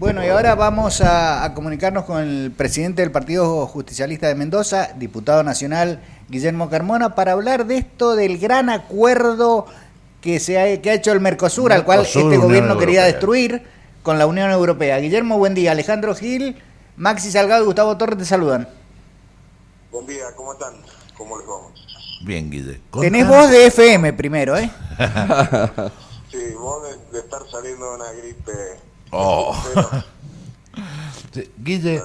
Bueno, y ahora vamos a comunicarnos con el presidente del Partido Justicialista de Mendoza, diputado nacional Guillermo Carmona, para hablar de esto del gran acuerdo que ha hecho el Mercosur, al cual este gobierno quería destruir con la Unión Europea. Guillermo, buen día. Alejandro Gil, Maxi Salgado y Gustavo Torres te saludan. Buen día, ¿cómo están? ¿Cómo les va? Bien, Guille. Tenés voz de FM primero, ¿eh? Sí, vos de estar saliendo de una gripe. Oh. Guille,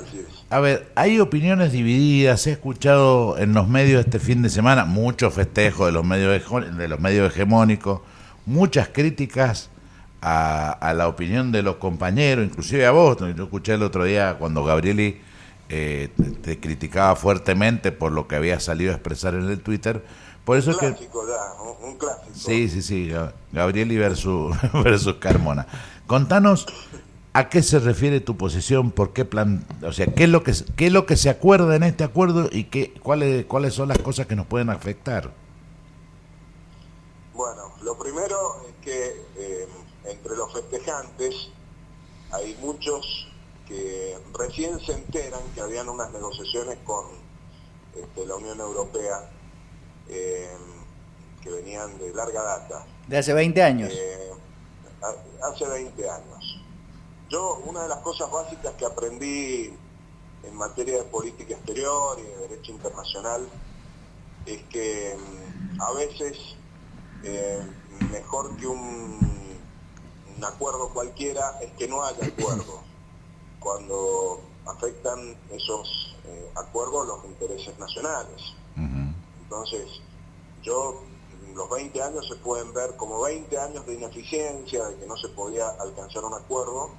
a ver, hay opiniones divididas. He escuchado en los medios este fin de semana muchos festejos de los medios hegemónicos, muchas críticas a la opinión de los compañeros, inclusive a vos. Yo escuché el otro día cuando Gabrieli te criticaba fuertemente por lo que había salido a expresar en el Twitter. Por eso un clásico, un clásico. Sí, Gabrieli versus Carmona. Contanos a qué se refiere tu posición, por qué o sea, qué es lo que se acuerda en este acuerdo y cuáles son las cosas que nos pueden afectar. Bueno, lo primero es que entre los festejantes hay muchos que recién se enteran que habían unas negociaciones con la Unión Europea que venían de larga data. De hace 20 años. Hace 20 años. Yo, una de las cosas básicas que aprendí en materia de política exterior y de derecho internacional es que a veces mejor que un acuerdo cualquiera es que no haya acuerdo cuando afectan esos acuerdos los intereses nacionales. Entonces, los 20 años se pueden ver como 20 años de ineficiencia, de que no se podía alcanzar un acuerdo,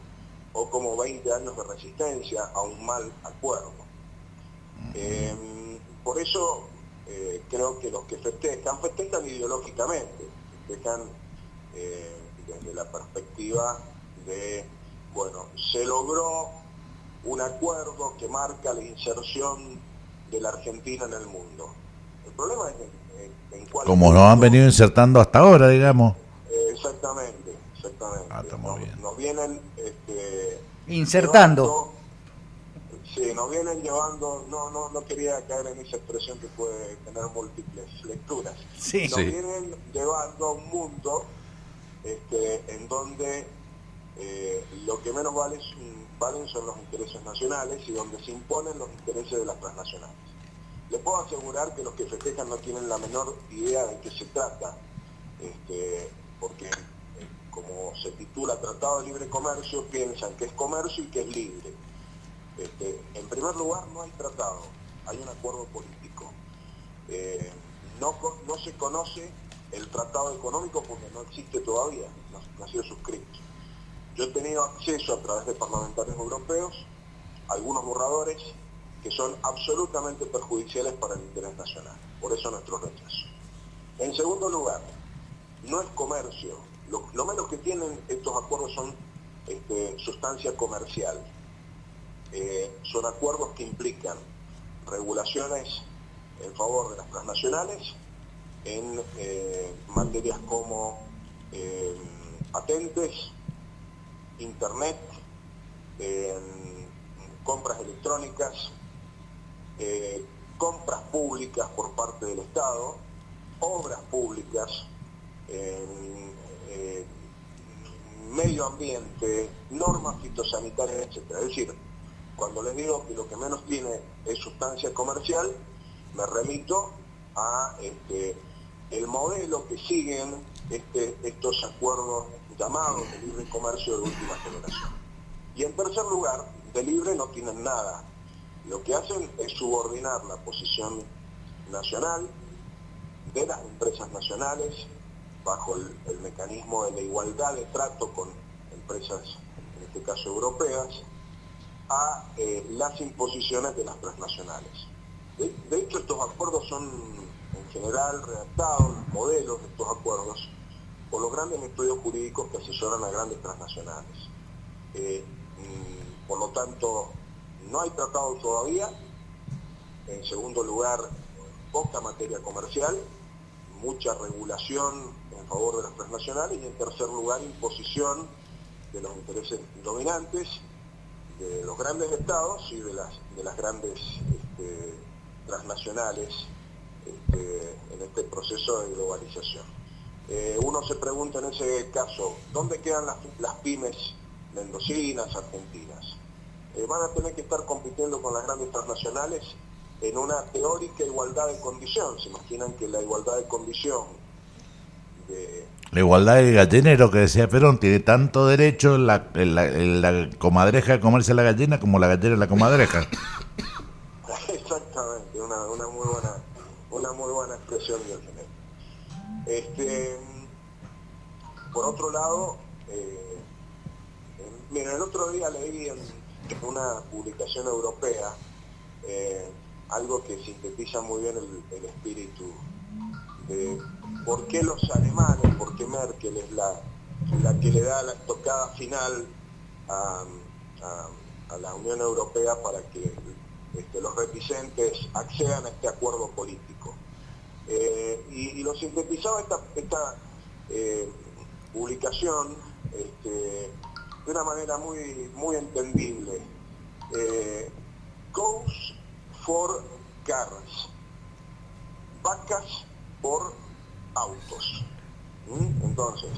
o como 20 años de resistencia a un mal acuerdo. Por eso creo que los que festejan ideológicamente, festejan desde la perspectiva de, bueno, se logró un acuerdo que marca la inserción de la Argentina en el mundo. El problema es en cuál... Como nos han venido insertando hasta ahora, digamos. Exactamente. Nos vienen insertando. Nos vienen llevando, no quería caer en esa expresión que puede tener múltiples lecturas. Sí. Nos vienen llevando a un mundo en donde lo que menos valen son los intereses nacionales y donde se imponen los intereses de las transnacionales. Les puedo asegurar que los que festejan no tienen la menor idea de qué se trata, porque como se titula Tratado de Libre Comercio, piensan que es comercio y que es libre. En primer lugar, no hay tratado, hay un acuerdo político. No se conoce el tratado económico porque no existe todavía, no ha sido suscrito. Yo he tenido acceso a través de parlamentarios europeos a algunos borradores que son absolutamente perjudiciales para el interés nacional. Por eso nuestro rechazo. En segundo lugar, no es comercio. Lo menos que tienen estos acuerdos son sustancia comercial. Son acuerdos que implican regulaciones en favor de las transnacionales en materias como patentes, internet, compras electrónicas, compras públicas por parte del Estado, obras públicas, medio ambiente, normas fitosanitarias, etc. Es decir, cuando les digo que lo que menos tiene es sustancia comercial, me remito a el modelo que siguen estos acuerdos llamados de libre comercio de última generación. Y en tercer lugar, de libre no tienen nada. Lo que hacen es subordinar la posición nacional de las empresas nacionales bajo el mecanismo de la igualdad de trato con empresas, en este caso europeas, a las imposiciones de las transnacionales. De hecho, estos acuerdos son en general redactados, los modelos de estos acuerdos, por los grandes estudios jurídicos que asesoran a grandes transnacionales. Por lo tanto, no hay tratado todavía. En segundo lugar, poca materia comercial, mucha regulación en favor de las transnacionales y en tercer lugar, imposición de los intereses dominantes de los grandes estados y de las grandes transnacionales en este proceso de globalización. Uno se pregunta en ese caso, ¿dónde quedan las pymes mendocinas, argentinas? Van a tener que estar compitiendo con las grandes transnacionales en una teórica igualdad de condición. ¿Se imaginan que la igualdad de condición la igualdad del gallinero que decía Perón tiene tanto derecho la comadreja de comerse la gallina como la gallina la comadreja? Exactamente, una muy buena expresión, Diógenes. Por otro lado, mira, el otro día leí en una publicación europea algo que sintetiza muy bien el espíritu de por qué los alemanes, por qué Merkel es la que le da la tocada final a la Unión Europea para que los reticentes accedan a este acuerdo político. Y lo sintetizaba esta publicación de una manera muy entendible. Cows for cars, vacas por autos. Entonces,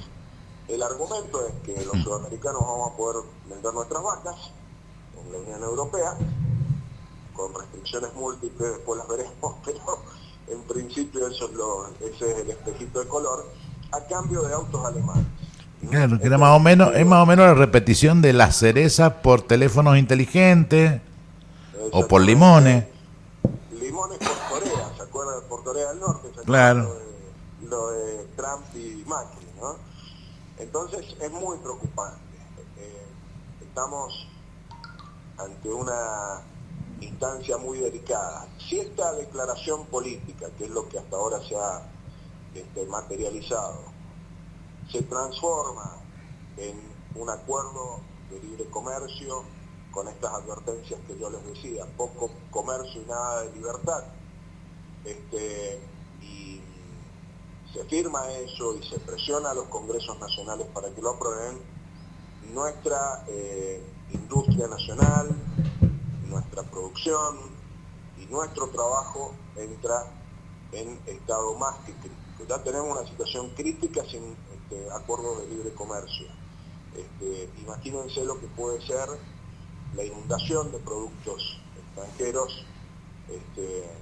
el argumento es que los sudamericanos vamos a poder vender nuestras vacas en la Unión Europea, con restricciones múltiples, después las veremos, pero en principio ese es el espejito de color, a cambio de autos alemanes. Claro, que era más o menos la repetición de las cerezas por teléfonos inteligentes o por limones. Limones por Corea, ¿se acuerdan? Por Corea del Norte, ¿se acuerdan? Claro. Lo de Trump y Macri, ¿no? Entonces es muy preocupante. Estamos ante una instancia muy delicada. Si esta declaración política, que es lo que hasta ahora se ha materializado, se transforma en un acuerdo de libre comercio con estas advertencias que yo les decía, poco comercio y nada de libertad, y se firma eso y se presiona a los congresos nacionales para que lo aprueben, nuestra industria nacional, nuestra producción y nuestro trabajo entra en estado más que crítico. Ya tenemos una situación crítica sin acuerdos de libre comercio. Imagínense lo que puede ser la inundación de productos extranjeros en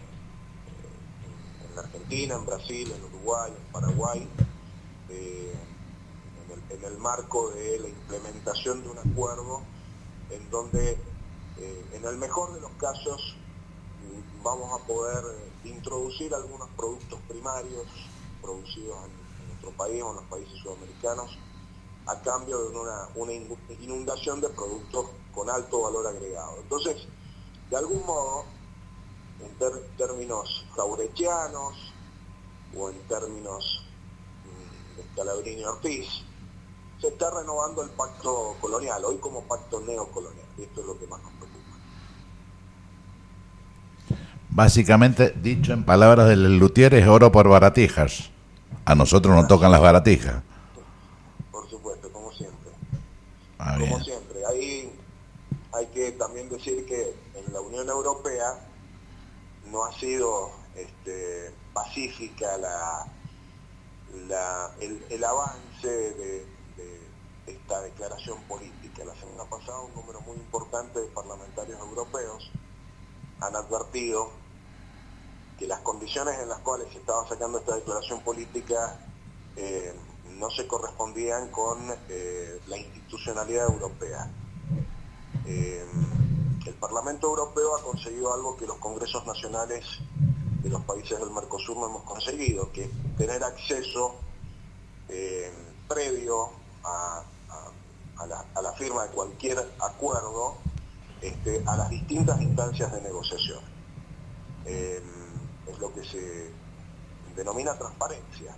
la Argentina, en Brasil, en Uruguay, en Paraguay, en el marco de la implementación de un acuerdo en donde en el mejor de los casos vamos a poder introducir algunos productos primarios producidos en nuestro país o en los países sudamericanos a cambio de una inundación de productos con alto valor agregado. Entonces, de algún modo, en términos jaurechianos o en términos de Scalabrini y Ortiz, se está renovando el pacto colonial, hoy como pacto neocolonial, y esto es lo que más nos preocupa. Básicamente, dicho en palabras del luthier, es oro por baratijas. A nosotros nos tocan las baratijas. Por supuesto, como siempre. Como siempre. Ahí hay que también decir que en la Unión Europea no ha sido pacífica el avance de esta declaración política. La semana pasada un número muy importante de parlamentarios europeos han advertido que las condiciones en las cuales se estaba sacando esta declaración política no se correspondían con la institucionalidad europea. El Parlamento Europeo ha conseguido algo que los congresos nacionales de los países del Mercosur no hemos conseguido, que es tener acceso previo a la firma de cualquier acuerdo a las distintas instancias de negociación. Es lo que se denomina transparencia,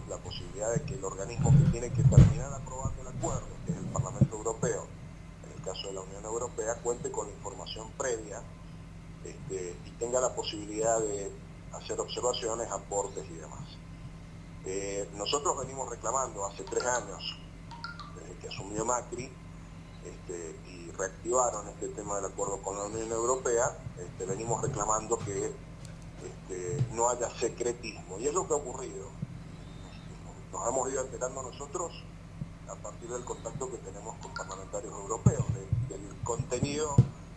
la posibilidad de que el organismo que tiene que terminar aprobando el acuerdo, que es el Parlamento Europeo, en el caso de la Unión Europea, cuente con información previa y tenga la posibilidad de hacer observaciones, aportes y demás. Nosotros venimos reclamando hace 3 años, desde que asumió Macri, y reactivaron este tema del acuerdo con la Unión Europea, venimos reclamando que no haya secretismo. Y es lo que ha ocurrido. Nos hemos ido enterando nosotros a partir del contacto que tenemos con parlamentarios europeos, del contenido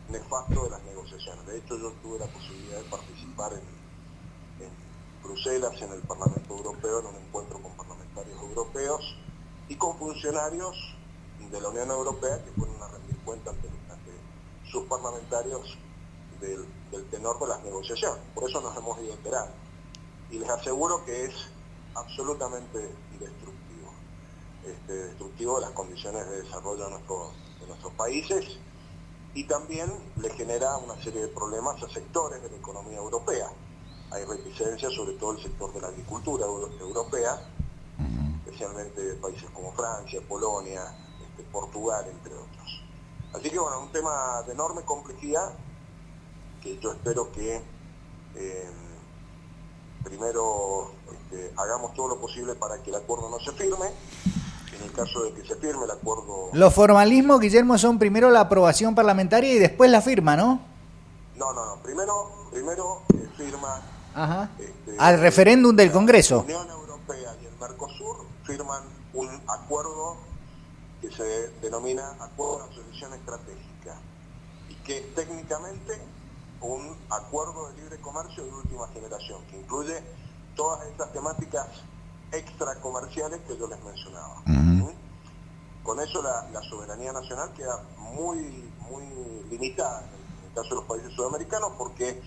nefasto de las negociaciones. De hecho, yo tuve la posibilidad de participar en Bruselas, en el Parlamento Europeo, en un encuentro con parlamentarios europeos y con funcionarios de la Unión Europea que fueron a rendir cuenta ante sus parlamentarios del tenor de las negociaciones. Por eso nos hemos ido enterando. Y les aseguro que es absolutamente destructivo de las condiciones de desarrollo de nuestros países, y también le genera una serie de problemas a sectores de la economía europea. Hay reticencia, sobre todo el sector de la agricultura europea, especialmente de países como Francia, Polonia, Portugal, entre otros. Así que bueno, un tema de enorme complejidad que yo espero que primero hagamos todo lo posible para que el acuerdo no se firme. En el caso de que se firme el acuerdo... Los formalismos, Guillermo, son primero la aprobación parlamentaria y después la firma, ¿no? No. Primero firma... Ajá. Al referéndum del Congreso. La Unión Europea y el Mercosur firman un acuerdo que se denomina Acuerdo de Asociación Estratégica, y que es técnicamente un acuerdo de libre comercio de última generación, que incluye todas estas temáticas extracomerciales que yo les mencionaba. Con eso la soberanía nacional queda muy limitada en el caso de los países sudamericanos, porque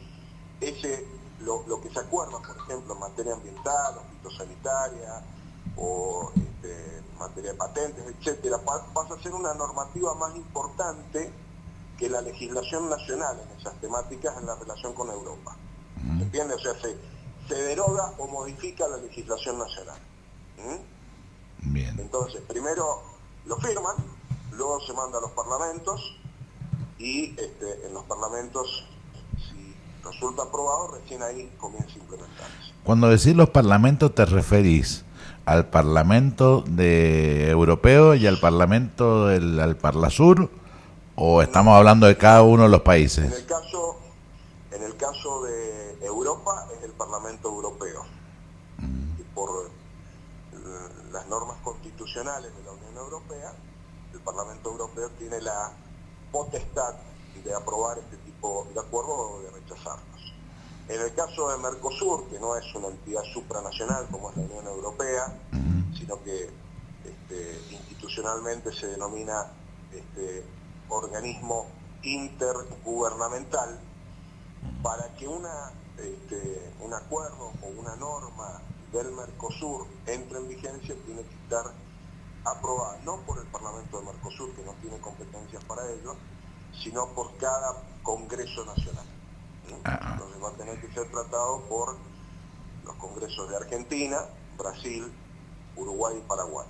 lo que se acuerda, por ejemplo, en materia ambiental, o fitosanitaria, o en materia de patentes, etcétera, pasa a ser una normativa más importante que la legislación nacional en esas temáticas en la relación con Europa. ¿Se entiende? O sea, se deroga o modifica la legislación nacional. Bien. Entonces, primero lo firman, luego se manda a los parlamentos, y en los parlamentos, si resulta aprobado, recién ahí comienza a implementarse. Cuando decís los parlamentos, ¿te referís al Parlamento Europeo y al Parlamento al Parlasur, o estamos hablando de cada uno de los países? En el caso de Europa es el Parlamento Europeo. Y por las normas constitucionales de la Unión Europea, el Parlamento Europeo tiene la potestad de aprobar este tipo de acuerdos o de rechazarlos. En el caso de Mercosur, que no es una entidad supranacional como es la Unión Europea, sino que institucionalmente se denomina organismo intergubernamental, para que un acuerdo o una norma del Mercosur entre en vigencia, tiene que estar aprobada no por el Parlamento de Mercosur, que no tiene competencias para ello, sino por cada Congreso Nacional. Entonces va a tener que ser tratado por los congresos de Argentina, Brasil, Uruguay y Paraguay.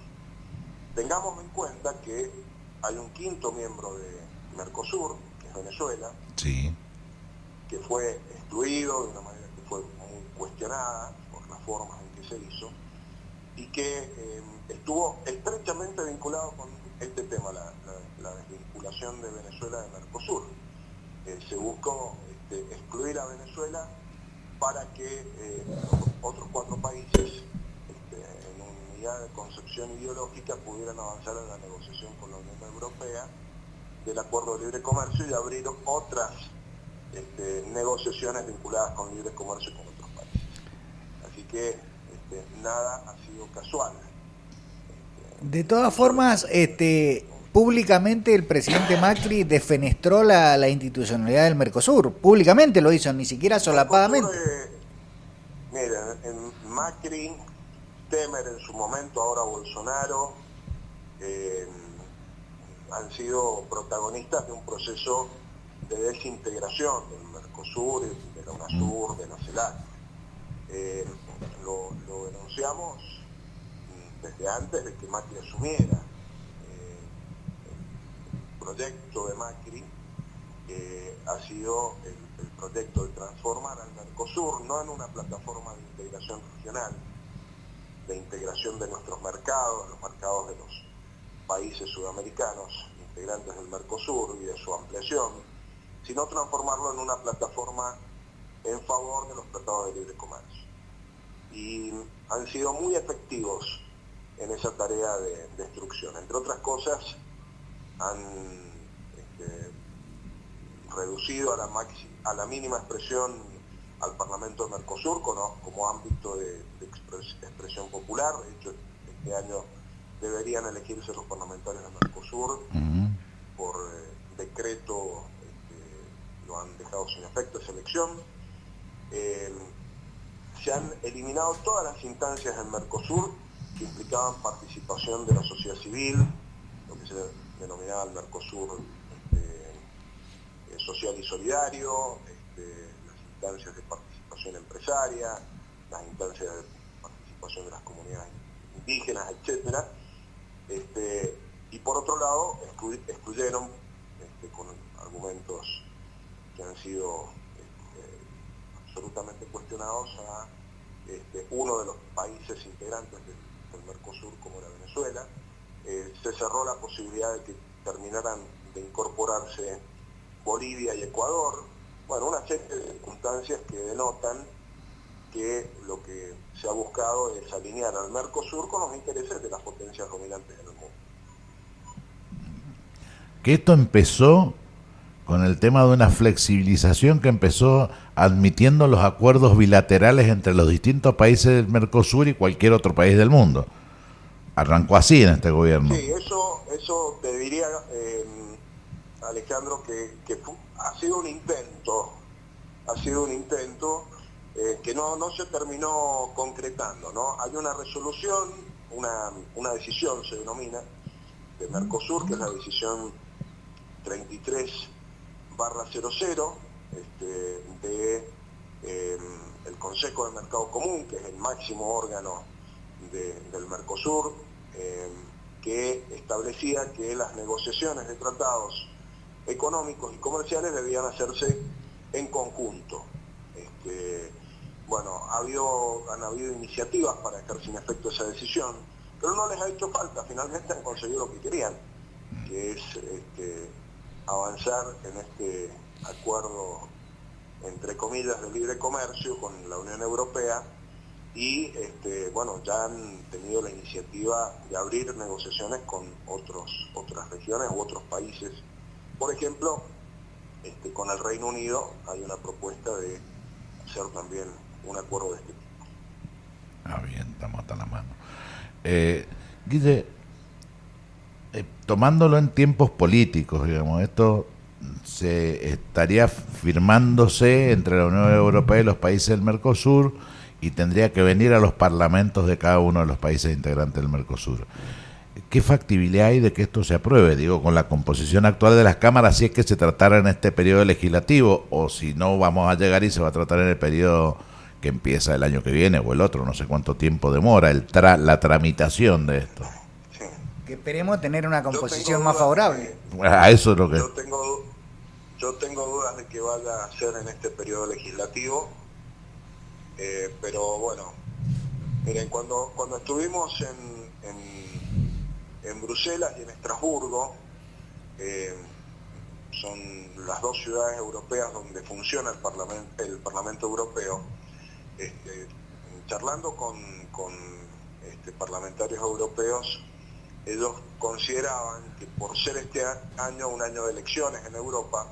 Tengamos en cuenta que hay un quinto miembro de Mercosur, que es Venezuela, sí, que fue excluido de una manera que fue muy cuestionada por las formas en que se hizo, y que estuvo estrechamente vinculado con este tema, la desvinculación de Venezuela de Mercosur. Se buscó excluir a Venezuela para que los otros 4 países, en unidad de concepción ideológica, pudieran avanzar en la negociación con la Unión Europea del Acuerdo de Libre Comercio y abrir otras negociaciones vinculadas con libre comercio con otros países. Así que nada ha sido casual. De todas formas, públicamente el presidente Macri defenestró la institucionalidad del Mercosur. Públicamente lo hizo, ni siquiera solapadamente. Miren, Macri, Temer en su momento, ahora Bolsonaro, han sido protagonistas de un proceso de desintegración del Mercosur, de la UNASUR, de la CELAC. Lo denunciamos desde antes de que Macri asumiera. El proyecto de Macri ha sido el proyecto de transformar al Mercosur no en una plataforma de integración regional, de integración de nuestros mercados, los mercados de los países sudamericanos, integrantes del Mercosur y de su ampliación, sino transformarlo en una plataforma en favor de los tratados de libre comercio. Y han sido muy efectivos en esa tarea de destrucción. Entre otras cosas, han reducido a la mínima expresión al Parlamento del Mercosur como ámbito de expresión popular. De hecho, este año deberían elegirse los parlamentarios del Mercosur. Por decreto lo han dejado sin efecto esa elección. Se han eliminado todas las instancias del Mercosur que implicaban participación de la sociedad civil, lo que se denominaba el Mercosur social y solidario, las instancias de participación empresaria, las instancias de participación de las comunidades indígenas, etcétera. Y por otro lado, excluyeron con argumentos que han sido absolutamente cuestionados a uno de los países integrantes del Mercosur, como era Venezuela. Se cerró la posibilidad de que terminaran de incorporarse Bolivia y Ecuador. Bueno, una serie de circunstancias que denotan que lo que se ha buscado es alinear al Mercosur con los intereses de las potencias dominantes en el mundo. Que esto empezó con el tema de una flexibilización que empezó admitiendo los acuerdos bilaterales entre los distintos países del Mercosur y cualquier otro país del mundo. Arrancó así en este gobierno. Sí, eso te diría, Alejandro, que ha sido un intento que no se terminó concretando, ¿no? Hay una resolución, una decisión se denomina, de Mercosur, que es la decisión 33/00 el Consejo de Mercado Común, que es el máximo órgano del Mercosur, que establecía que las negociaciones de tratados económicos y comerciales debían hacerse en conjunto. Han habido iniciativas para dejar sin efecto esa decisión, pero no les ha hecho falta. Finalmente han conseguido lo que querían, que es avanzar en este acuerdo, entre comillas, de libre comercio con la Unión Europea, y ya han tenido la iniciativa de abrir negociaciones con otras regiones u otros países. Por ejemplo, con el Reino Unido hay una propuesta de hacer también un acuerdo de este tipo. Bien, estamos hasta la mano. Guille, tomándolo en tiempos políticos, digamos, esto se estaría firmándose entre la Unión Europea y los países del Mercosur y tendría que venir a los parlamentos de cada uno de los países integrantes del Mercosur. ¿Qué factibilidad hay de que esto se apruebe? Digo, con la composición actual de las cámaras, si es que se tratara en este periodo legislativo, o si no vamos a llegar y se va a tratar en el periodo que empieza el año que viene o el otro, no sé cuánto tiempo demora la tramitación de esto. Sí. Que esperemos tener una composición más favorable. A eso es lo que... Yo tengo dudas de que vaya a ser en este periodo legislativo, pero bueno, miren, cuando estuvimos en Bruselas y en Estrasburgo, son las dos ciudades europeas donde funciona el Parlamento Europeo, charlando con parlamentarios europeos, ellos consideraban que por ser este año un año de elecciones en Europa,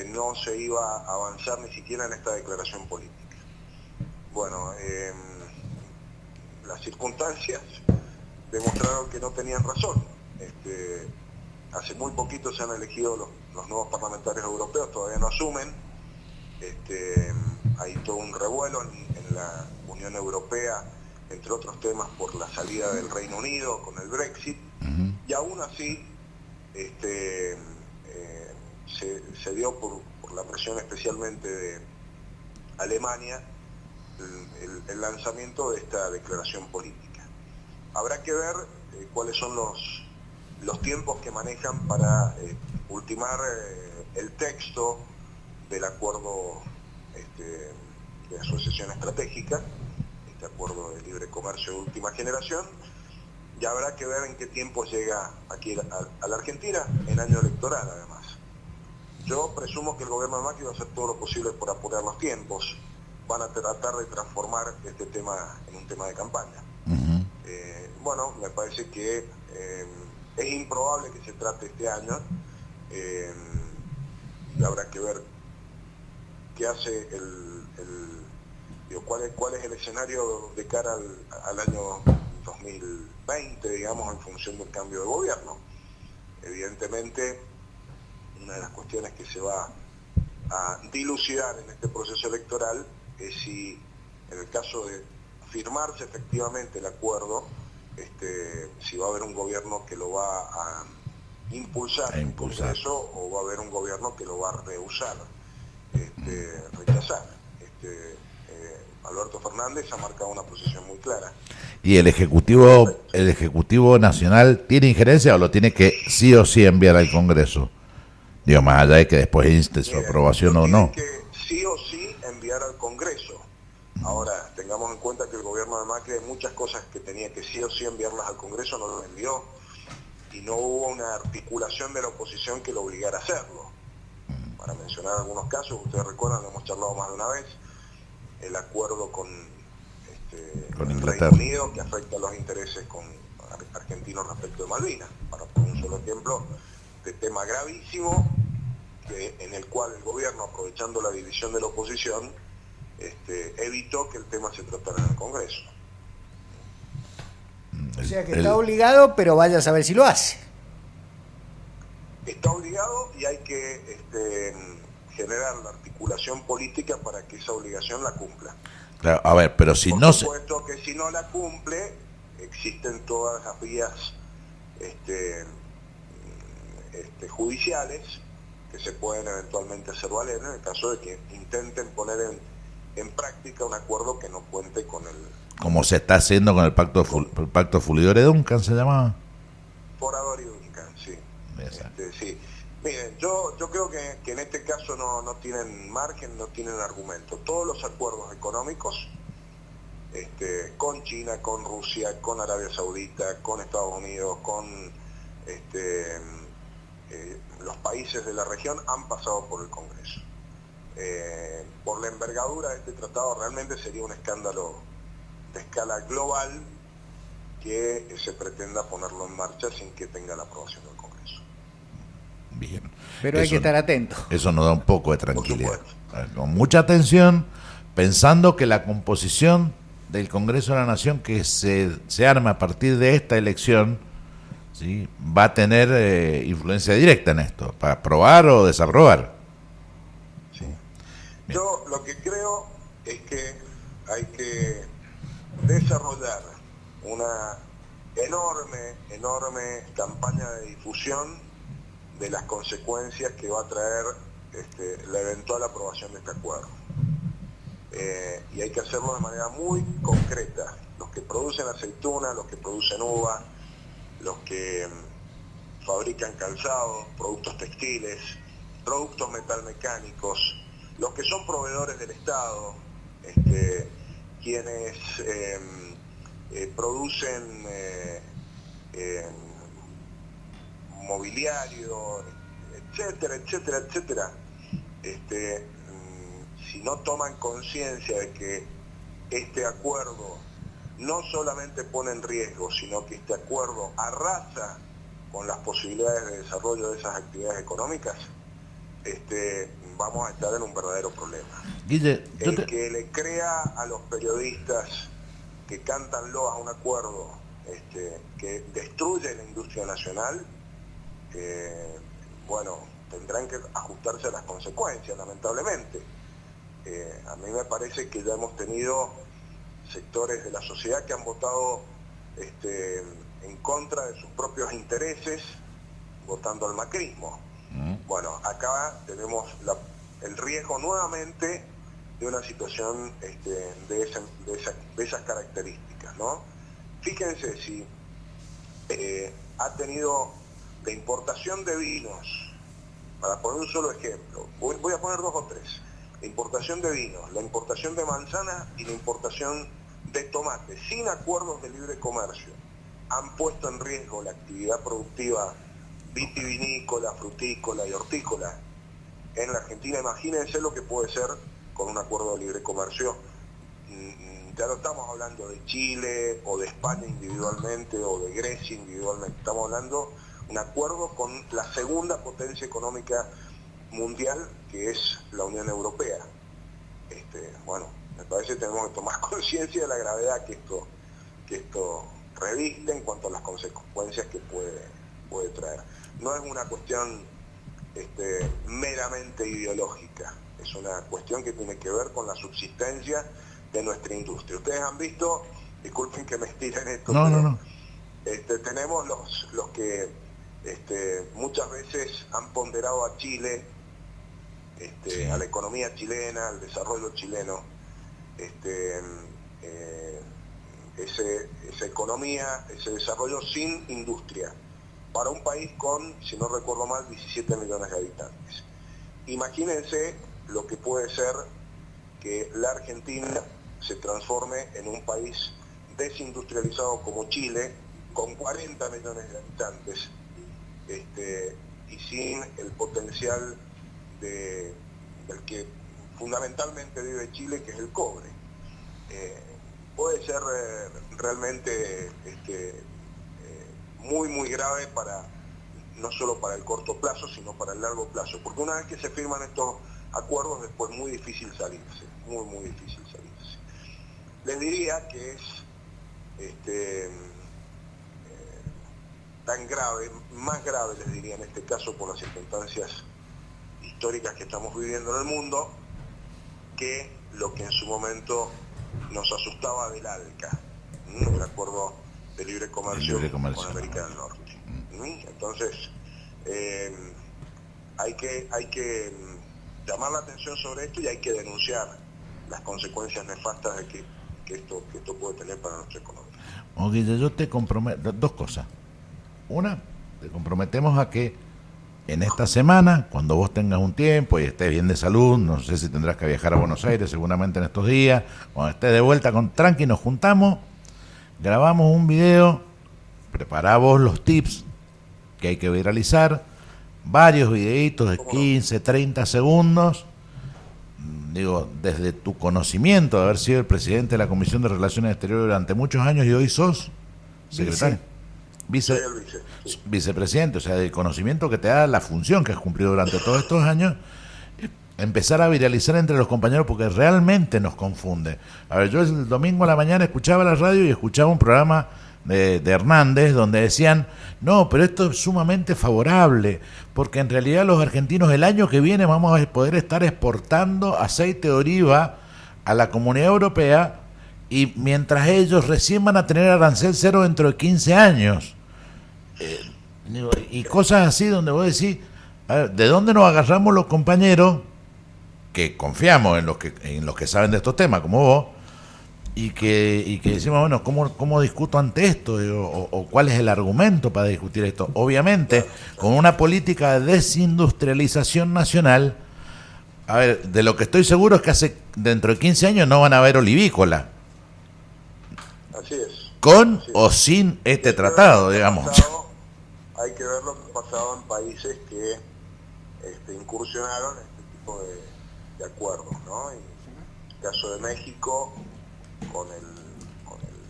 no se iba a avanzar ni siquiera en esta declaración política. Bueno, las circunstancias demostraron que no tenían razón. Hace muy poquito se han elegido los nuevos parlamentarios europeos, todavía no asumen. Hay todo un revuelo en la Unión Europea, entre otros temas, por la salida del Reino Unido con el Brexit, y aún así se dio por la presión especialmente de Alemania el lanzamiento de esta declaración política. Habrá que ver cuáles son los tiempos que manejan para ultimar el texto del acuerdo de asociación estratégica, este acuerdo de libre comercio de última generación, y habrá que ver en qué tiempo llega aquí a la Argentina, en año electoral además. Yo presumo que el gobierno de Macri va a hacer todo lo posible por apurar los tiempos, van a tratar de transformar este tema en un tema de campaña. Bueno, me parece que es improbable que se trate este año, y habrá que ver qué hace cuál es el escenario de cara al año 2020, digamos, en función del cambio de gobierno. Evidentemente, una de las cuestiones que se va a dilucidar en este proceso electoral es si, en el caso de firmarse efectivamente el acuerdo, si va a haber un gobierno que lo va a impulsar en el Congreso o va a haber un gobierno que lo va a rehusar, rechazar. Alberto Fernández ha marcado una posición muy clara. ¿Y el Ejecutivo Nacional tiene injerencia o lo tiene que sí o sí enviar al Congreso? Digo, más allá de que después inste su aprobación o no. Que sí o sí enviar al Congreso. Ahora, tengamos en cuenta que el gobierno de Macri hay muchas cosas que tenía que sí o sí enviarlas al Congreso, no lo envió. Y no hubo una articulación de la oposición que lo obligara a hacerlo. Para mencionar algunos casos, ustedes recuerdan, lo hemos charlado más de una vez, el acuerdo con el Reino Unido que afecta a los intereses argentinos respecto de Malvinas, para poner un solo ejemplo de tema gravísimo en el cual el gobierno, aprovechando la división de la oposición, evitó que el tema se tratara en el Congreso. O sea que está obligado, pero vaya a saber si lo hace. Está obligado y hay que generar la articulación política para que esa obligación la cumpla. Claro, a ver, pero si Por supuesto que si no la cumple, existen todas las vías judiciales que se pueden eventualmente hacer valer en el caso de que intenten poner en práctica un acuerdo que no cuente con el... Como se está haciendo con el pacto Fulidore-Duncan, ¿se llamaba? Forador y Duncan, sí. Sí. Miren, yo creo que en este caso no tienen margen, no tienen argumento. Todos los acuerdos económicos, con China, con Rusia, con Arabia Saudita, con Estados Unidos, con los países de la región, han pasado por el Congreso. Por la envergadura de este tratado realmente sería un escándalo de escala global que se pretenda ponerlo en marcha sin que tenga la aprobación del Congreso. Bien. Pero hay que estar atento. Eso nos da un poco de tranquilidad. Con mucha atención, pensando que la composición del Congreso de la Nación que se arma a partir de esta elección, ¿sí?, va a tener influencia directa en esto, para aprobar o desaprobar. Sí. Yo lo que creo es que hay que desarrollar una enorme campaña de difusión de las consecuencias que va a traer la eventual aprobación de este acuerdo. Y hay que hacerlo de manera muy concreta. Los que producen aceituna, los que producen uva, los que fabrican calzado, productos textiles, productos metalmecánicos, los que son proveedores del Estado, quienes producen mobiliario, etcétera, si no toman conciencia de que este acuerdo no solamente pone en riesgo, sino que este acuerdo arrasa con las posibilidades de desarrollo de esas actividades económicas, vamos a estar en un verdadero problema. Guille, que le crea a los periodistas que cantan loas a un acuerdo que destruye la industria nacional, tendrán que ajustarse a las consecuencias, lamentablemente. A mí me parece que ya hemos tenido sectores de la sociedad que han votado en contra de sus propios intereses, votando al macrismo. Bueno, acá tenemos el riesgo nuevamente de una situación de esas características, ¿no? Fíjense si ha tenido la importación de vinos, para poner un solo ejemplo, voy a poner 2 o 3, la importación de vinos, la importación de manzana y la importación de tomate, sin acuerdos de libre comercio, han puesto en riesgo la actividad productiva vitivinícola, frutícola y hortícola en la Argentina. Imagínense lo que puede ser con un acuerdo de libre comercio. Ya no estamos hablando de Chile o de España individualmente o de Grecia individualmente, estamos hablando de un acuerdo con la segunda potencia económica mundial, que es la Unión Europea. Bueno, me parece que tenemos que tomar conciencia de la gravedad que esto reviste en cuanto a las consecuencias que puede traer. No es una cuestión meramente ideológica, es una cuestión que tiene que ver con la subsistencia de nuestra industria. Ustedes han visto, disculpen que me estiren esto, no. Tenemos los que muchas veces han ponderado a Chile, Sí. a la economía chilena, al desarrollo chileno, esa economía, ese desarrollo sin industria, para un país con, si no recuerdo mal, 17 millones de habitantes. Imagínense lo que puede ser que la Argentina se transforme en un país desindustrializado como Chile, con 40 millones de habitantes, y sin el potencial del que fundamentalmente vive Chile, que es el cobre. Puede ser realmente muy grave no solo para el corto plazo, sino para el largo plazo, porque una vez que se firman estos acuerdos, después muy difícil salirse, muy difícil salirse. Les diría que es tan grave, más grave les diría en este caso por las circunstancias históricas que estamos viviendo en el mundo, que lo que en su momento nos asustaba del ALCA, el acuerdo de libre comercio con América del Norte. Entonces, hay que llamar la atención sobre esto y hay que denunciar las consecuencias nefastas de que esto puede tener para nuestra economía. Guille, yo te comprometo, dos cosas. Una, te comprometemos a que en esta semana, cuando vos tengas un tiempo y estés bien de salud, no sé si tendrás que viajar a Buenos Aires seguramente en estos días, cuando estés de vuelta con tranqui, nos juntamos, grabamos un video, prepará vos los tips que hay que viralizar, varios videitos de 15, 30 segundos, digo, desde tu conocimiento de haber sido el presidente de la Comisión de Relaciones Exteriores durante muchos años y hoy sos secretario. Vicepresidente, o sea, del conocimiento que te da la función que has cumplido durante todos estos años, empezar a viralizar entre los compañeros, porque realmente nos confunde. A ver, yo el domingo a la mañana escuchaba la radio y escuchaba un programa de Hernández donde decían, no, pero esto es sumamente favorable, porque en realidad los argentinos el año que viene vamos a poder estar exportando aceite de oliva a la Comunidad Europea, y mientras ellos recién van a tener arancel cero dentro de 15 años. Y cosas así donde vos decís, a ver, ¿de dónde nos agarramos los compañeros que confiamos en los que saben de estos temas, como vos, y que decimos, bueno, ¿cómo discuto ante esto? O ¿cuál es el argumento para discutir esto? Obviamente, con una política de desindustrialización nacional, a ver, de lo que estoy seguro es que dentro de 15 años no van a haber olivícola. Así es. Con Así es. o sin este tratado, digamos. Hay que ver lo que ha pasado en países que incursionaron en este tipo de acuerdos, ¿no? En el caso de México, con el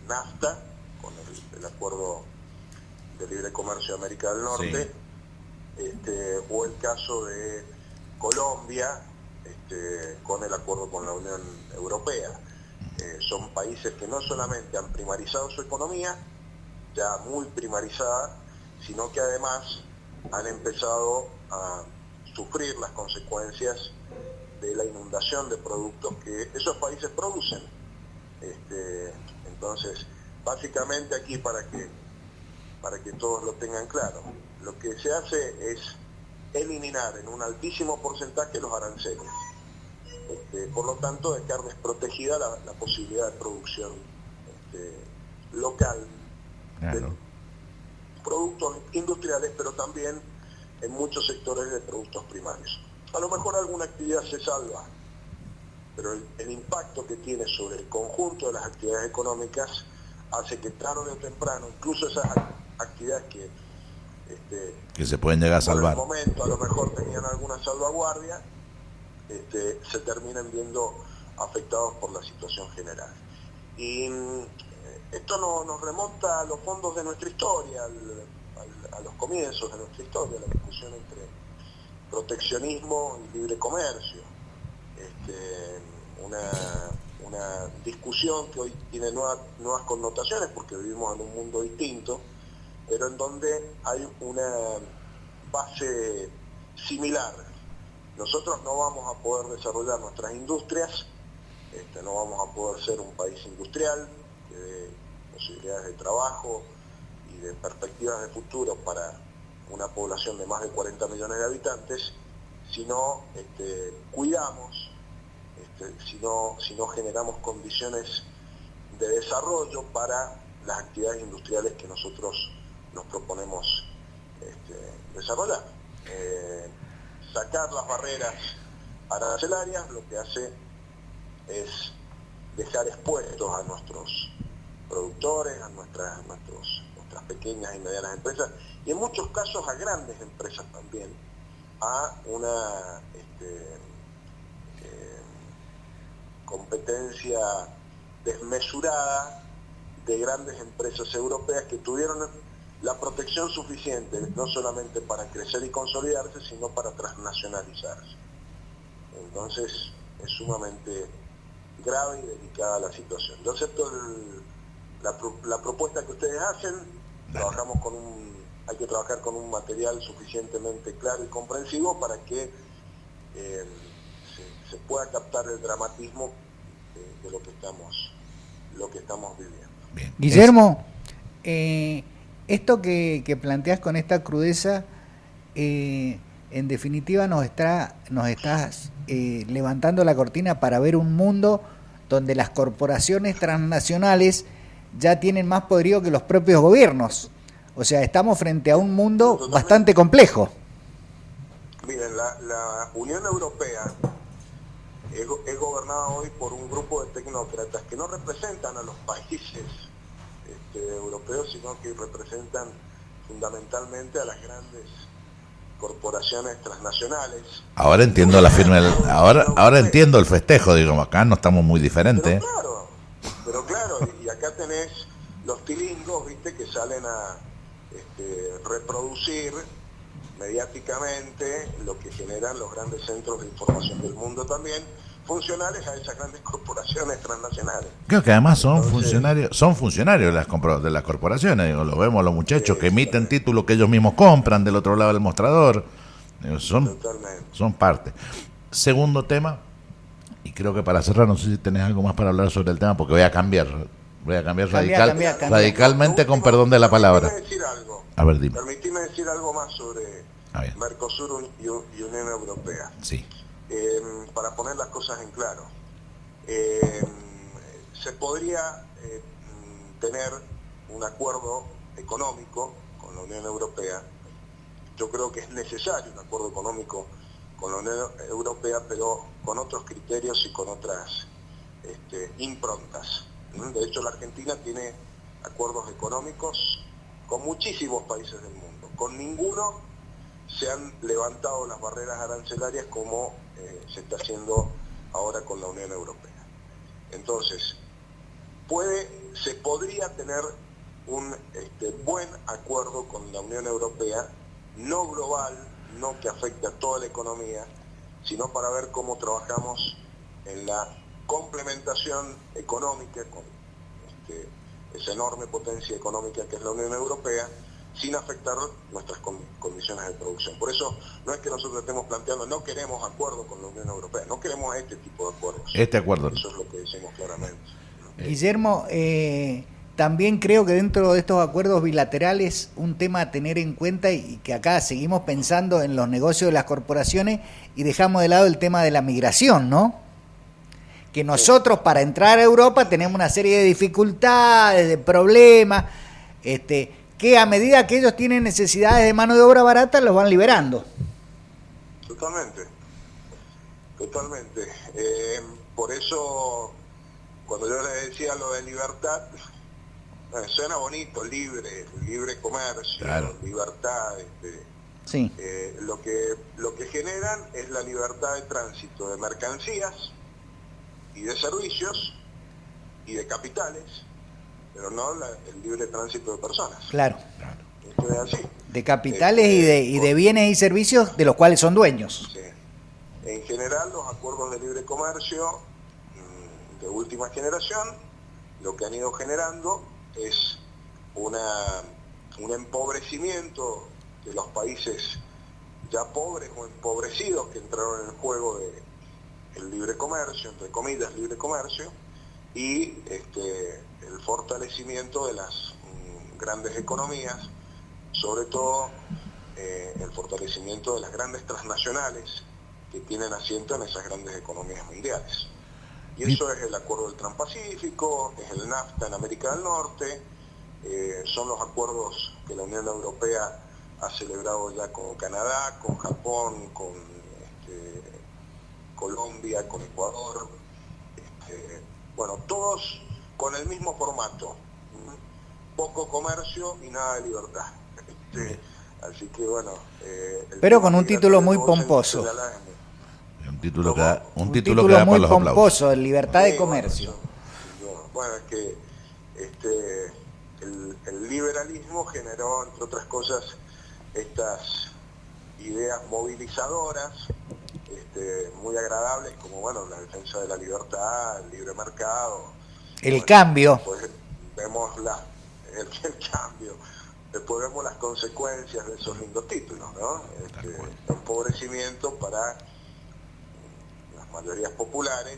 NAFTA, con el acuerdo de libre comercio de América del Norte, sí. O el caso de Colombia, con el acuerdo con la Unión Europea. Son países que no solamente han primarizado su economía, ya muy primarizada, sino que además han empezado a sufrir las consecuencias de la inundación de productos que esos países producen. Entonces, básicamente aquí, para que todos lo tengan claro, lo que se hace es eliminar en un altísimo porcentaje los aranceles. Por lo tanto, dejar desprotegida la posibilidad de producción local, claro, de productos industriales, pero también en muchos sectores de productos primarios. A lo mejor alguna actividad se salva, pero el impacto que tiene sobre el conjunto de las actividades económicas hace que tarde o temprano, incluso esas actividades que se pueden llegar a salvar, por el momento a lo mejor tenían alguna salvaguardia, se terminan viendo afectados por la situación general. Y esto nos remonta a los fondos de nuestra historia, a los comienzos de nuestra historia, la discusión entre proteccionismo y libre comercio. Una discusión que hoy tiene nuevas connotaciones porque vivimos en un mundo distinto, pero en donde hay una base similar. Nosotros no vamos a poder desarrollar nuestras industrias, no vamos a poder ser un país industrial que dé posibilidades de trabajo y de perspectivas de futuro para una población de más de 40 millones de habitantes si no cuidamos, si no generamos condiciones de desarrollo para las actividades industriales que nosotros nos proponemos desarrollar. Sacar las barreras arancelarias lo que hace es dejar expuestos a nuestros productores, a nuestras pequeñas y medianas empresas, y en muchos casos a grandes empresas también, a una competencia desmesurada de grandes empresas europeas que tuvieron la protección suficiente, no solamente para crecer y consolidarse, sino para transnacionalizarse. Entonces es sumamente grave y delicada la situación. Yo acepto la propuesta que ustedes hacen, hay que trabajar con un material suficientemente claro y comprensivo para que se pueda captar el dramatismo de lo que estamos viviendo. Bien. Guillermo, esto que planteas con esta crudeza, en definitiva nos estás levantando la cortina para ver un mundo donde las corporaciones transnacionales ya tienen más poderío que los propios gobiernos. O sea, estamos frente a un mundo bastante complejo. Miren, la Unión Europea es gobernada hoy por un grupo de tecnócratas que no representan a los países europeos, sino que representan fundamentalmente a las grandes corporaciones transnacionales. Ahora entiendo la firma, ahora entiendo el festejo, digo, acá no estamos muy diferentes. Pero claro, y acá tenés los tilingos, viste, que salen a reproducir mediáticamente lo que generan los grandes centros de información del mundo también, funcionales a esas grandes corporaciones transnacionales. Creo que además son funcionarios de las corporaciones, digo, lo vemos los muchachos que emiten títulos que ellos mismos compran del otro lado del mostrador, digo, son parte. Segundo tema, y creo que para cerrar, no sé si tenés algo más para hablar sobre el tema, porque voy a cambiar radicalmente, con perdón de la palabra. A ver, dime. Permitime decir algo más sobre Mercosur y Unión Europea. Sí. Para poner las cosas en claro. Se podría tener un acuerdo económico con la Unión Europea. Yo creo que es necesario un acuerdo económico con la Unión Europea, pero con otros criterios y con otras improntas. De hecho, la Argentina tiene acuerdos económicos con muchísimos países del mundo. Con ninguno se han levantado las barreras arancelarias como se está haciendo ahora con la Unión Europea. Entonces, se podría tener un buen acuerdo con la Unión Europea, no global, no que afecte a toda la economía, sino para ver cómo trabajamos en la complementación económica con esa enorme potencia económica que es la Unión Europea, sin afectar nuestras condiciones de producción. Por eso no es que nosotros estemos planteando, no queremos acuerdo con la Unión Europea, no queremos este tipo de acuerdos. Este acuerdo. Eso es lo que decimos claramente. Guillermo, también creo que dentro de estos acuerdos bilaterales, un tema a tener en cuenta, y que acá seguimos pensando en los negocios de las corporaciones y dejamos de lado el tema de la migración, ¿no? Que nosotros para entrar a Europa tenemos una serie de dificultades, de problemas, que a medida que ellos tienen necesidades de mano de obra barata, los van liberando. Totalmente. Por eso, cuando yo les decía lo de libertad, Suena bonito, libre comercio, claro, libertad. Sí. Lo que generan es la libertad de tránsito de mercancías y de servicios y de capitales, pero no el libre tránsito de personas. Claro. Esto es así. De capitales y de bienes y servicios de los cuales son dueños. Sí. En general, los acuerdos de libre comercio de última generación, lo que han ido generando es un empobrecimiento de los países ya pobres o empobrecidos que entraron en el juego del libre comercio, entre comillas, libre comercio, y el fortalecimiento de las grandes economías, sobre todo el fortalecimiento de las grandes transnacionales que tienen asiento en esas grandes economías mundiales. Y eso es el Acuerdo del Transpacífico, es el NAFTA en América del Norte, son los acuerdos que la Unión Europea ha celebrado ya con Canadá, con Japón, con Colombia, con Ecuador, bueno, todos con el mismo formato, poco comercio y nada de libertad. Así que bueno... pero con un título muy pomposo. Un título que da muy para los pomposo, aplausos. libertad de comercio. Bueno, es que el liberalismo generó, entre otras cosas, estas ideas movilizadoras, muy agradables, como bueno, la defensa de la libertad, el libre mercado. El cambio. Pues vemos el cambio. Después vemos las consecuencias de esos lindos títulos, ¿no? Empobrecimiento para las mayorías populares,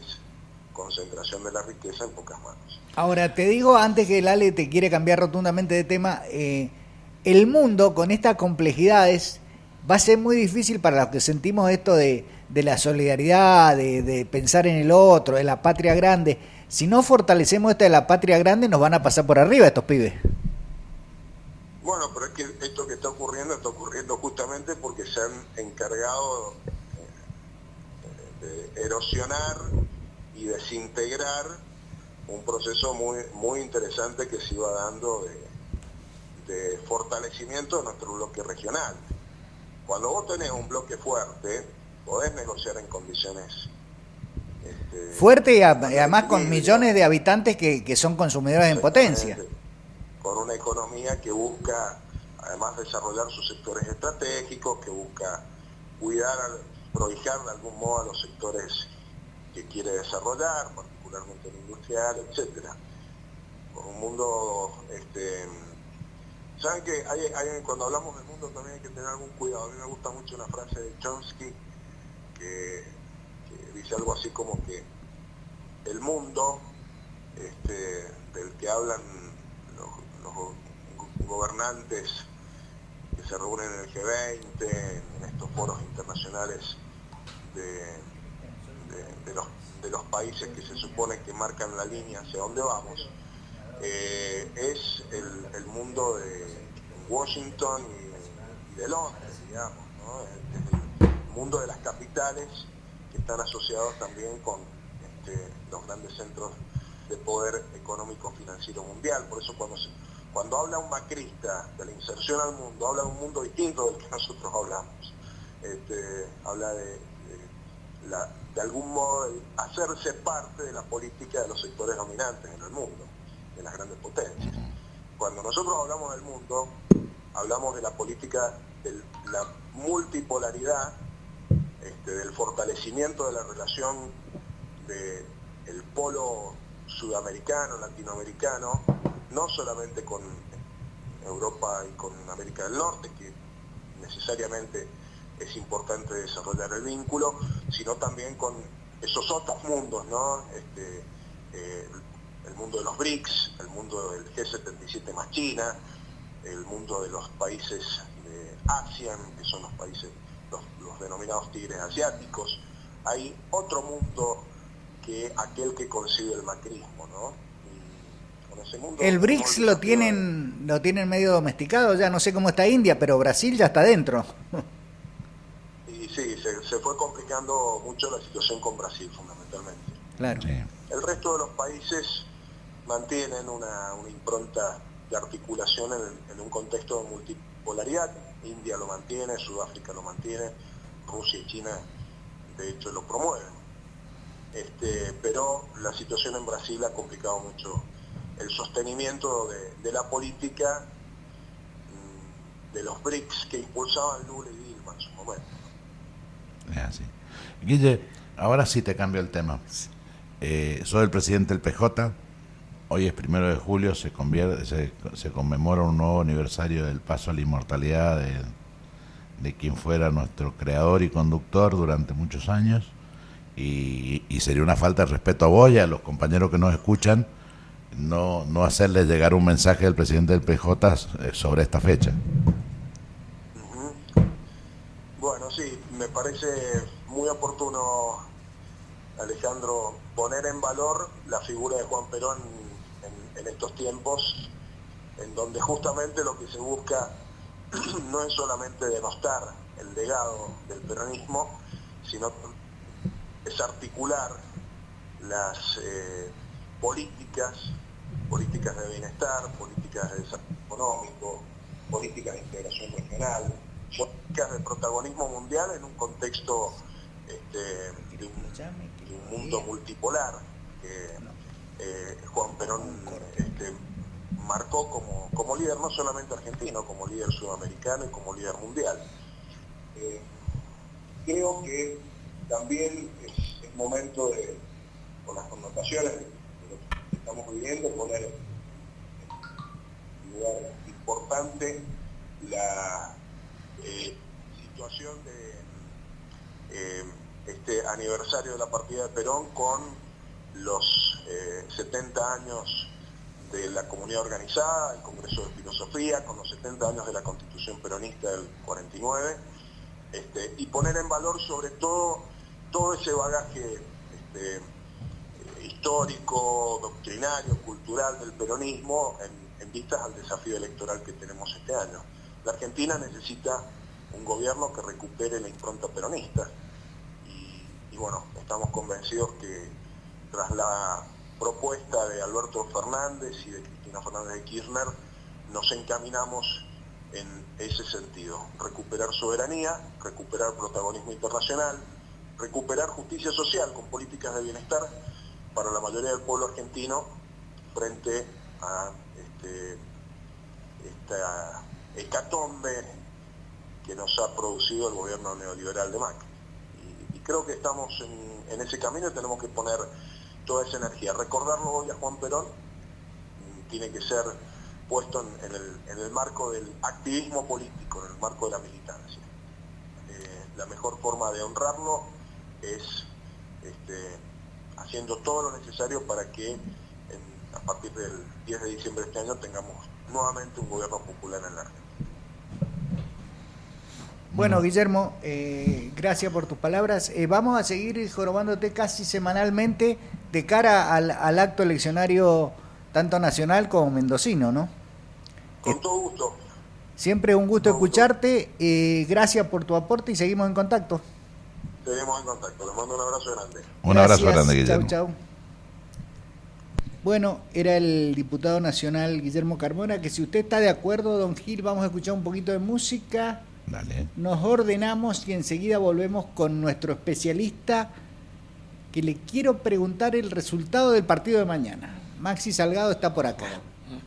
concentración de la riqueza en pocas manos. Ahora, te digo, antes que el Ale te quiere cambiar rotundamente de tema, el mundo con estas complejidades va a ser muy difícil para los que sentimos esto de la solidaridad, de pensar en el otro, de la patria grande. Si no fortalecemos esta de la patria grande, nos van a pasar por arriba estos pibes. Bueno, pero es que esto que está ocurriendo justamente porque se han encargado de erosionar y desintegrar un proceso muy interesante que se iba dando de fortalecimiento de nuestro bloque regional. Cuando vos tenés un bloque fuerte, podés negociar en condiciones... fuerte y además con millones de habitantes que son consumidores en potencia. Con una economía que busca, además, desarrollar sus sectores estratégicos, que busca prohijar de algún modo a los sectores que quiere desarrollar, particularmente el industrial, etcétera. Con un mundo... ¿Saben que cuando hablamos del mundo también hay que tener algún cuidado? A mí me gusta mucho una frase de Chomsky que dice algo así como que el mundo del que hablan los gobernantes que se reúnen en el G20, en estos foros internacionales de los países que se supone que marcan la línea hacia dónde vamos, es el mundo de Washington y de Londres, digamos, ¿no? Es el mundo de las capitales que están asociados también con los grandes centros de poder económico financiero mundial. Por eso cuando habla un macrista de la inserción al mundo, habla de un mundo distinto del que nosotros hablamos. Habla de algún modo de hacerse parte de la política de los sectores dominantes en el mundo, de las grandes potencias. Cuando nosotros hablamos del mundo, hablamos de la política de la multipolaridad, del fortalecimiento de la relación del polo sudamericano, latinoamericano, no solamente con Europa y con América del Norte, que necesariamente es importante desarrollar el vínculo, sino también con esos otros mundos, ¿no? El mundo de los BRICS, el mundo del G77 más China, el mundo de los países de ASEAN, que son los países, los denominados tigres asiáticos. Hay otro mundo que aquel que concibe el macrismo, ¿no? Y con ese mundo, el BRICS lo tienen medio domesticado, ya no sé cómo está India, pero Brasil ya está dentro. Y sí, se fue complicando mucho la situación con Brasil, fundamentalmente. Claro. Sí. El resto de los países mantienen una impronta de articulación en un contexto de multipolaridad. India lo mantiene, Sudáfrica lo mantiene, Rusia y China de hecho lo promueven. Pero la situación en Brasil ha complicado mucho el sostenimiento de la política de los BRICS que impulsaban Lula y Dilma en su momento. Así. Guille, ahora sí te cambio el tema. Soy el presidente del PJ. Hoy es 1 de julio, se conmemora un nuevo aniversario del paso a la inmortalidad de quien fuera nuestro creador y conductor durante muchos años. Y sería una falta de respeto a vos y a los compañeros que nos escuchan no hacerles llegar un mensaje del presidente del PJ sobre esta fecha. Bueno, sí, me parece muy oportuno, Alejandro, poner en valor la figura de Juan Perón en estos tiempos, en donde justamente lo que se busca no es solamente denostar el legado del peronismo, sino es articular las políticas de bienestar, políticas de desarrollo económico, políticas de integración regional, políticas de protagonismo mundial en un contexto de un mundo multipolar que Juan Perón marcó como líder, no solamente argentino, como líder sudamericano y como líder mundial. Creo que también es momento con las connotaciones de lo que estamos viviendo, poner en lugar importante la situación de este aniversario de la partida de Perón con los 70 años de la comunidad organizada, el Congreso de Filosofía, con los 70 años de la Constitución Peronista del 49, y poner en valor sobre todo ese bagaje histórico, doctrinario, cultural del peronismo en vistas al desafío electoral que tenemos este año. La Argentina necesita un gobierno que recupere la impronta peronista y bueno, estamos convencidos que tras la propuesta de Alberto Fernández y de Cristina Fernández de Kirchner nos encaminamos en ese sentido: recuperar soberanía, recuperar protagonismo internacional, recuperar justicia social con políticas de bienestar para la mayoría del pueblo argentino frente a esta hecatombe que nos ha producido el gobierno neoliberal de Macri. Y creo que estamos en ese camino y tenemos que poner toda esa energía. Recordarlo hoy a Juan Perón tiene que ser puesto en el marco del activismo político, en el marco de la militancia. La mejor forma de honrarlo es haciendo todo lo necesario para que a partir del 10 de diciembre de este año tengamos nuevamente un gobierno popular en la Argentina. Bueno, Guillermo, gracias por tus palabras. Vamos a seguir jorobándote casi semanalmente de cara al acto eleccionario tanto nacional como mendocino, ¿no? Con todo gusto. Siempre un gusto escucharte. Gracias por tu aporte y seguimos en contacto. Seguimos en contacto. Les mando un abrazo grande. Un abrazo grande, Guillermo. Chau, chau. Bueno, era el diputado nacional Guillermo Carmona, que si usted está de acuerdo, don Gil, vamos a escuchar un poquito de música. Dale. Nos ordenamos y enseguida volvemos con nuestro especialista, que le quiero preguntar el resultado del partido de mañana. Maxi Salgado está por acá.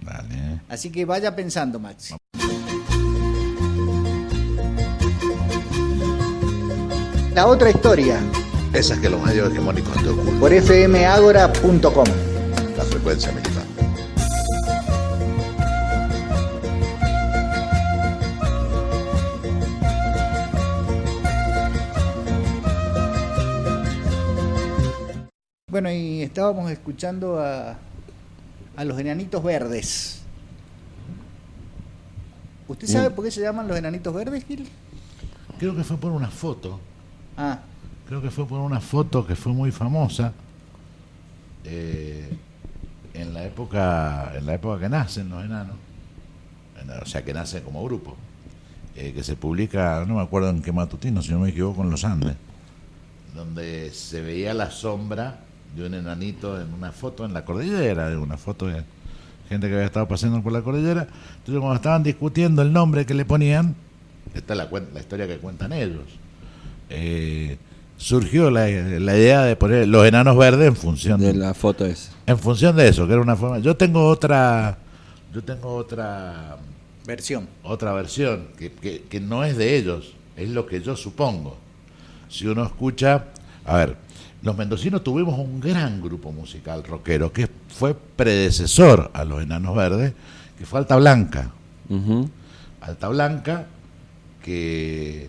Dale. Así que vaya pensando, Maxi. La otra historia. Esa es que los medios hegemónicos te ocultan. Por fmagora.com. La frecuencia militar. Bueno, y estábamos escuchando a los enanitos verdes. ¿Usted sabe por qué se llaman los enanitos verdes, Gil? Creo que fue por una foto. Ah. Creo que fue por una foto que fue muy famosa en la época que nacen los enanos, o sea, que nacen como grupo, que se publica, no me acuerdo en qué matutino, si no me equivoco, en los Andes, donde se veía la sombra de un enanito en una foto en la cordillera, de una foto de gente que había estado paseando por la cordillera. Entonces, cuando estaban discutiendo el nombre que le ponían, esta es la historia que cuentan ellos, surgió la idea de poner los enanos verdes en función de la foto esa. En función de eso, que era una forma. Yo tengo otra versión. Otra versión que no es de ellos, es lo que yo supongo. Si uno escucha, a ver, los mendocinos tuvimos un gran grupo musical rockero que fue predecesor a los Enanos Verdes, que fue Alta Blanca. Uh-huh. Alta Blanca, que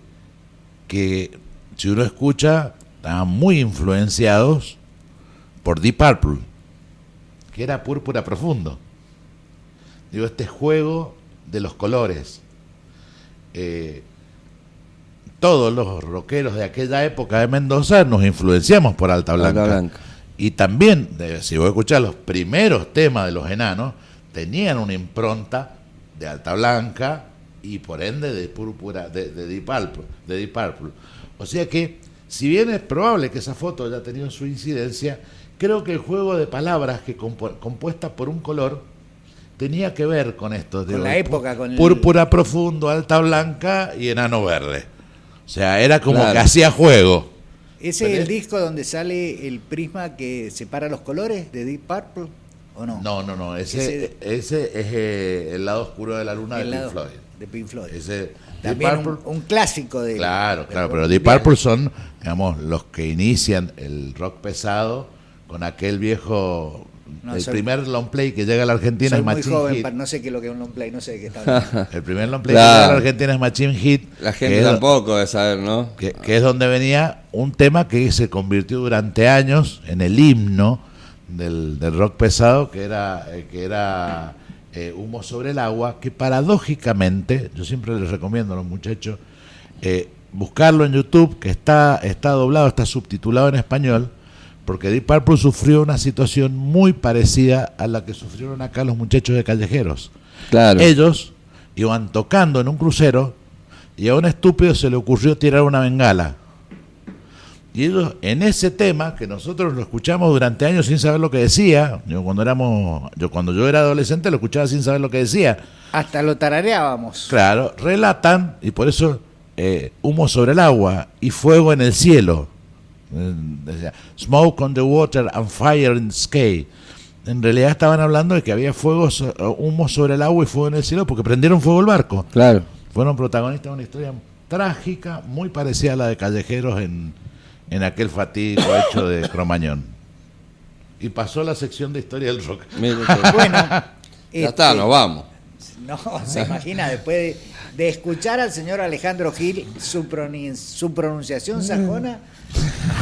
si uno escucha, estaban muy influenciados por Deep Purple, que era Púrpura Profundo. Digo, este juego de los colores. Todos los rockeros de aquella época de Mendoza nos influenciamos por Alta Blanca. Y también, si voy a escuchar los primeros temas de los enanos, tenían una impronta de Alta Blanca y por ende de Púrpura, de Deep Purple. O sea que, si bien es probable que esa foto haya tenido su incidencia, creo que el juego de palabras que compuesta por un color tenía que ver con esto. Con la época. Con Púrpura Profundo, Alta Blanca y Enano Verde. O sea, era como que hacía juego. ¿Ese es el disco donde sale el prisma que separa los colores de Deep Purple o no? No. Ese es el lado oscuro de la luna de Pink Floyd. De Pink Floyd. Ese, también un clásico de... Claro, pero Deep Purple son, digamos, los que inician el rock pesado con aquel viejo... primer long play que llega a la Argentina es Machine joven, Hit. No sé qué es lo que es un long play, no sé de qué está hablando. El primer long play que llega a la Argentina es Machine Hit. La gente tampoco debe saber, ¿no? Que es donde venía un tema que se convirtió durante años en el himno del rock pesado, que era Humo sobre el agua, que paradójicamente, yo siempre les recomiendo a los muchachos buscarlo en YouTube, que está doblado, está subtitulado en español, porque Deep Purple sufrió una situación muy parecida a la que sufrieron acá los muchachos de Callejeros. Claro. Ellos iban tocando en un crucero y a un estúpido se le ocurrió tirar una bengala. Y ellos, en ese tema, que nosotros lo escuchamos durante años sin saber lo que decía, cuando yo era adolescente lo escuchaba sin saber lo que decía. Hasta lo tarareábamos. Claro, relatan, y por eso humo sobre el agua y fuego en el cielo. Smoke on the water and fire in the sky. En realidad estaban hablando de que había humo sobre el agua y fuego en el cielo porque prendieron fuego el barco. Claro. Fueron protagonistas de una historia trágica, muy parecida a la de Callejeros en aquel fatídico hecho de Cromañón. Y pasó la sección de historia del rock. Bueno, ya está, nos vamos. No, se imagina, después de escuchar al señor Alejandro Gil, su pronunciación sajona,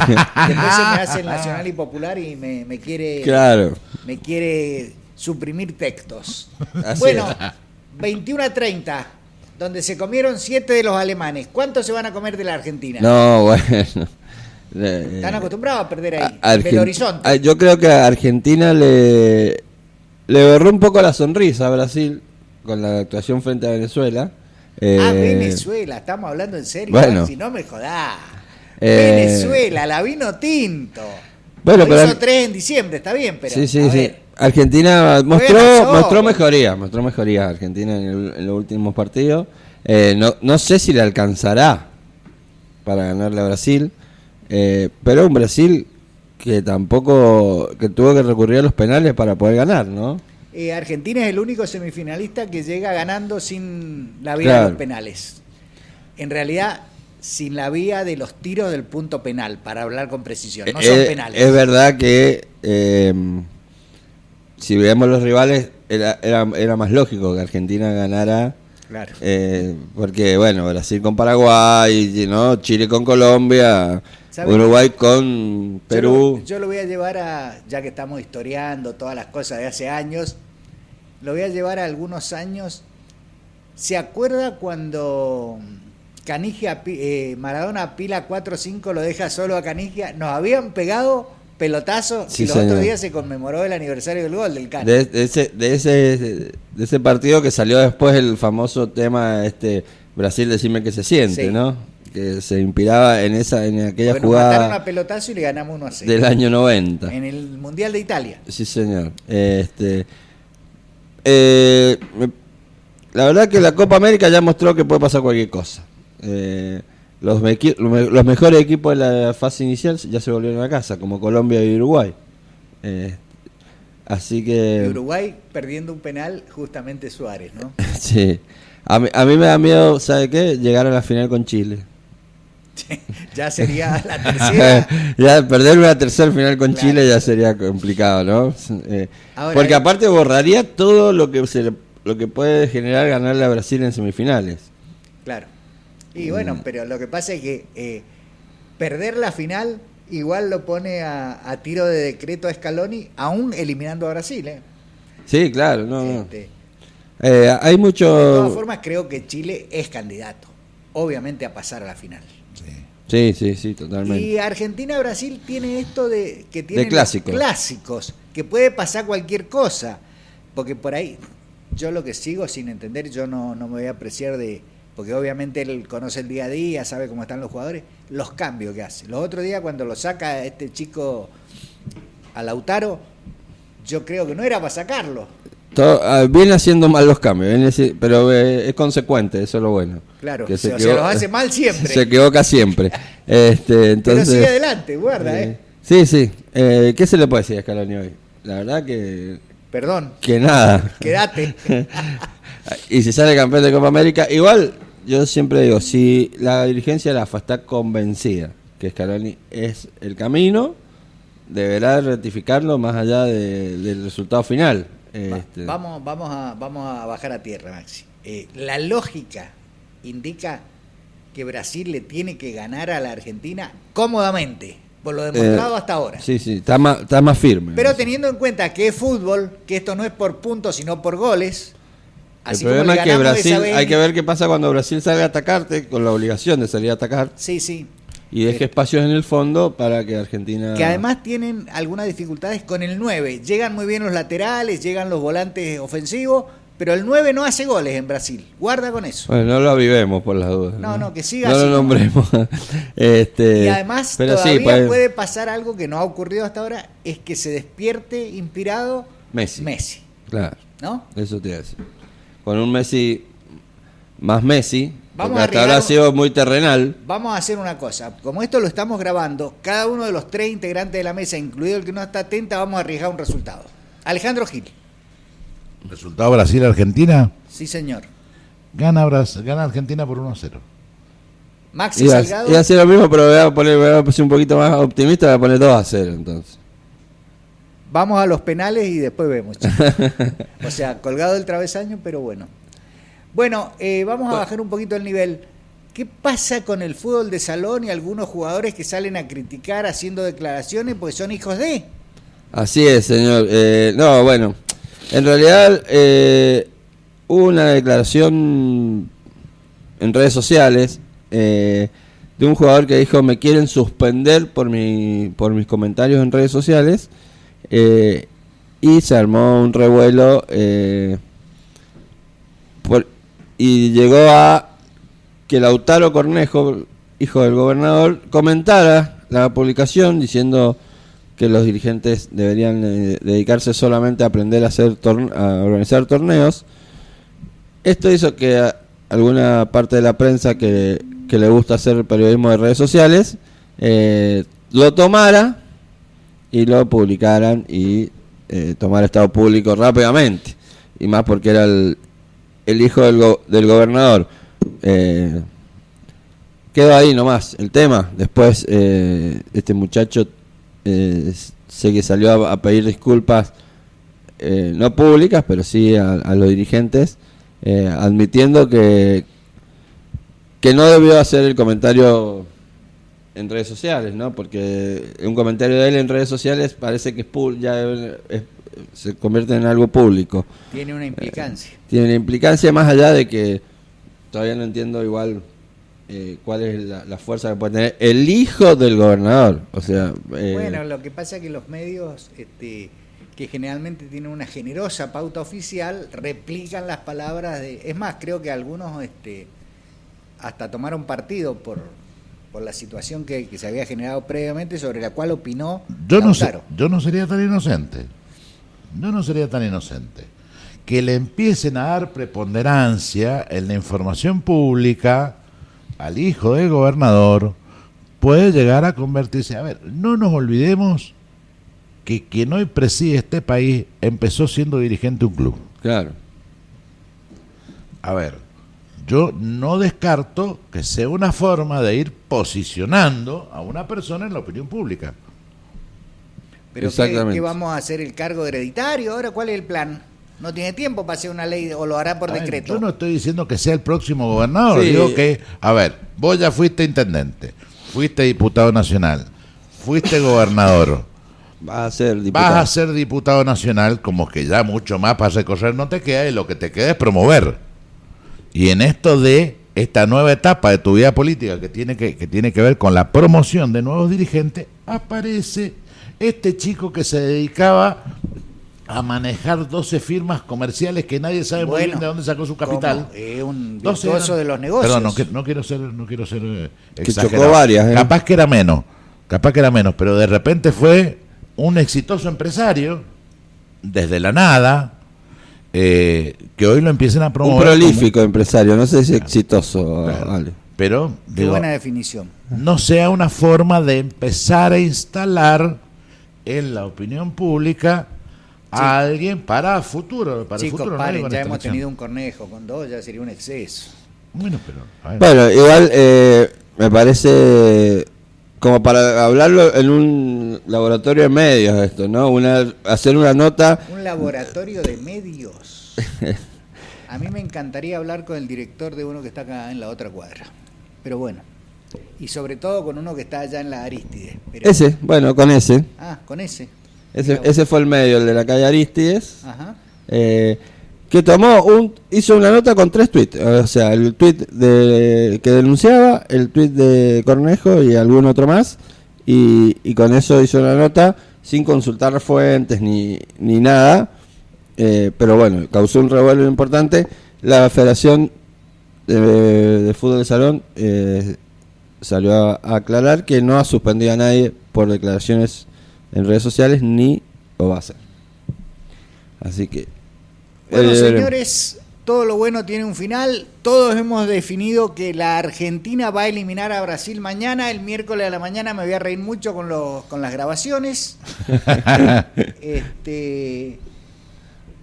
después se me hace el nacional y popular y me quiere suprimir textos. Así bueno, es. 21:30, donde se comieron 7 de los alemanes. ¿Cuántos se van a comer de la Argentina? No, bueno. Están acostumbrados a perder ahí, del horizonte. Yo creo que a Argentina le borró un poco la sonrisa a Brasil con la actuación frente a Venezuela. Venezuela, estamos hablando en serio. Bueno. Si no me jodás. Venezuela, la vino tinto. Bueno, pero hizo 3 en diciembre, está bien, pero. Sí. Argentina mostró mejoría Argentina en los últimos partidos. No sé si le alcanzará para ganarle a Brasil, pero un Brasil que tuvo que recurrir a los penales para poder ganar, ¿no? Argentina es el único semifinalista que llega ganando sin la vía de los penales. En realidad, sin la vía de los tiros del punto penal, para hablar con precisión. No son penales. Es verdad que si veamos los rivales, era más lógico que Argentina ganara. Claro. Porque, bueno, Brasil con Paraguay, ¿no? Chile con Colombia, Uruguay con Perú. Yo lo voy a llevar ya que estamos historiando todas las cosas de hace años, lo voy a llevar a algunos años. ¿Se acuerda cuando Canigia, Maradona pila 4-5, lo deja solo a Canigia? Nos habían pegado pelotazo y los otros días se conmemoró el aniversario del gol del Cani. De ese partido que salió después el famoso tema Brasil decime que se siente, sí. ¿no? que se inspiraba en aquella Bueno, jugada. mataron a pelotazo y le ganamos 1-0. Del año 90. En el Mundial de Italia. Sí, señor. La verdad que la Copa América ya mostró que puede pasar cualquier cosa. Los mejores equipos de la fase inicial ya se volvieron a casa, como Colombia y Uruguay. Así que... Y Uruguay perdiendo un penal, justamente Suárez, ¿no? Sí. A mí me da miedo, ¿sabe qué? Llegar a la final con Chile. Ya sería la tercera. Ya perder una tercera final con Claro. Chile ya sería complicado, ¿no? Ahora, Porque aparte borraría todo lo que puede generar ganarle a Brasil en semifinales. Claro. Y bueno, pero lo que pasa es que perder la final igual lo pone a tiro de decreto a Scaloni, aún eliminando a Brasil, ¿eh? Sí, claro, no. Este, Hay mucho... De todas formas, creo que Chile es candidato, obviamente, a pasar a la final. Sí, totalmente. Y Argentina-Brasil tiene esto de que tiene De clásicos. clásicos, que puede pasar cualquier cosa, porque por ahí, yo lo que sigo sin entender, yo no me voy a apreciar porque obviamente él conoce el día a día, sabe cómo están los jugadores, los cambios que hace. Los otros días cuando lo saca este chico a Lautaro, yo creo que no era para sacarlo. Viene haciendo mal los cambios, pero es consecuente, eso es lo bueno. Claro, que o sea, los hace mal siempre. Se equivoca siempre. Entonces, pero sigue adelante, guarda, Sí. ¿Qué se le puede decir a Scaloni hoy? La verdad que... Perdón. Que nada. Quédate. Y si sale campeón de Copa América, igual yo siempre digo, si la dirigencia de la AFA está convencida que Scaloni es el camino, deberá rectificarlo más allá del resultado final. Vamos a bajar a tierra, Maxi. La lógica indica que Brasil le tiene que ganar a la Argentina cómodamente, por lo demostrado hasta ahora. Sí, está más firme. Pero teniendo en cuenta que es fútbol, que esto no es por puntos, sino por goles. El problema es que Brasil, hay que ver qué pasa cuando Brasil salga a atacarte, con la obligación de salir a atacar. Sí. Y deje espacios en el fondo para que Argentina... Que además tienen algunas dificultades con el 9. Llegan muy bien los laterales, llegan los volantes ofensivos, pero el 9 no hace goles en Brasil. Guarda con eso. Bueno, no lo avivemos por las dudas. No, que siga no así. No lo nombremos. Y además pero todavía sí, puede pasar algo que no ha ocurrido hasta ahora, es que se despierte inspirado Messi. Claro. ¿No? Eso te iba a decir. Con un Messi más Messi... Vamos porque hasta ahora ha sido muy terrenal. Vamos a hacer una cosa. Como esto lo estamos grabando, cada uno de los 3 integrantes de la mesa, incluido el que no está atenta, vamos a arriesgar un resultado. Alejandro Gil. ¿Resultado Brasil-Argentina? Sí, señor. Gana Argentina por 1-0. Maxi Salgado. Iba a hacer lo mismo, pero voy a ser un poquito más optimista, voy a poner 2-0 entonces. Vamos a los penales y después vemos, chicos. O sea, colgado del travesaño, pero bueno. Bueno, vamos a bajar un poquito el nivel. ¿Qué pasa con el fútbol de salón y algunos jugadores que salen a criticar haciendo declaraciones porque son hijos de? Así es, señor. No, bueno, en realidad hubo una declaración en redes sociales de un jugador que dijo: me quieren suspender por mis comentarios en redes sociales, y se armó un revuelo y llegó a que Lautaro Cornejo, hijo del gobernador, comentara la publicación diciendo que los dirigentes deberían dedicarse solamente a aprender a organizar torneos. Esto hizo que alguna parte de la prensa que le gusta hacer periodismo de redes sociales lo tomara y lo publicaran y tomara estado público rápidamente, y más porque era el hijo del gobernador. Quedó ahí nomás el tema. Después este muchacho sé que salió a pedir disculpas, no públicas, pero sí a los dirigentes, admitiendo que no debió hacer el comentario en redes sociales, ¿no? Porque un comentario de él en redes sociales parece que se convierte en algo público. Tiene una implicancia. Tiene una implicancia, más allá de que todavía no entiendo igual cuál es la fuerza que puede tener el hijo del gobernador. O sea, bueno, lo que pasa es que los medios que generalmente tienen una generosa pauta oficial replican las palabras de... Es más, creo que algunos hasta tomaron partido por la situación que se había generado previamente, sobre la cual opinó yo Lautaro. yo no sería tan inocente. Que le empiecen a dar preponderancia en la información pública al hijo del gobernador puede llegar a convertirse. A ver, no nos olvidemos que quien hoy preside este país empezó siendo dirigente de un club. Claro. A ver, yo no descarto que sea una forma de ir posicionando a una persona en la opinión pública. Pero Exactamente. ¿qué vamos a hacer? ¿El cargo hereditario? Ahora, ¿cuál es el plan? ¿No tiene tiempo para hacer una ley o lo hará por decreto? Yo no estoy diciendo que sea el próximo gobernador, Sí. digo que, a ver, vos ya fuiste intendente, fuiste diputado nacional, fuiste gobernador, Vas a ser diputado. vas a ser diputado nacional, como que ya mucho más para recorrer no te queda, y lo que te queda es promover. Y en esto de esta nueva etapa de tu vida política que tiene que ver con la promoción de nuevos dirigentes, aparece este chico que se dedicaba a manejar 12 firmas comerciales que nadie sabe muy bien de dónde sacó su capital. Un 12 virtuoso de los negocios. Perdón, no quiero ser Que exagerado. chocó varias, ¿eh? Capaz que era menos, pero de repente fue un exitoso empresario desde la nada, que hoy lo empiecen a promover. Un prolífico empresario, no sé si exitoso, Claro. Ale. Pero Qué digo, buena definición. no sea una forma de empezar a instalar en la opinión pública a alguien para futuro. Para Chicos, el futuro, paren, no ya digo en hemos esta tenido elección. un cornejo, con 2 ya sería un exceso. Bueno, pero a ver. Bueno, igual me parece como para hablarlo en un laboratorio de medios esto, ¿no? Hacer una nota. Un laboratorio de medios. A mí me encantaría hablar con el director de uno que está acá en la otra cuadra. Pero bueno. Y sobre todo con uno que está allá en la Arístide. Pero... Ese, bueno, con ese. Ah, con ese. Ese fue el medio, el de la calle Arístides. Ajá. Que hizo una nota con 3 tweets, o sea, el tweet que denunciaba, el tweet de Cornejo y algún otro más, y con eso hizo una nota sin consultar fuentes ni nada, pero bueno, causó un revuelo importante. La Federación de Fútbol de Salón salió a aclarar que no ha suspendido a nadie por declaraciones en redes sociales, ni lo va a hacer. Así que... Bueno, señores, todo lo bueno tiene un final. Todos hemos definido que la Argentina va a eliminar a Brasil mañana. El miércoles a la mañana me voy a reír mucho con las grabaciones.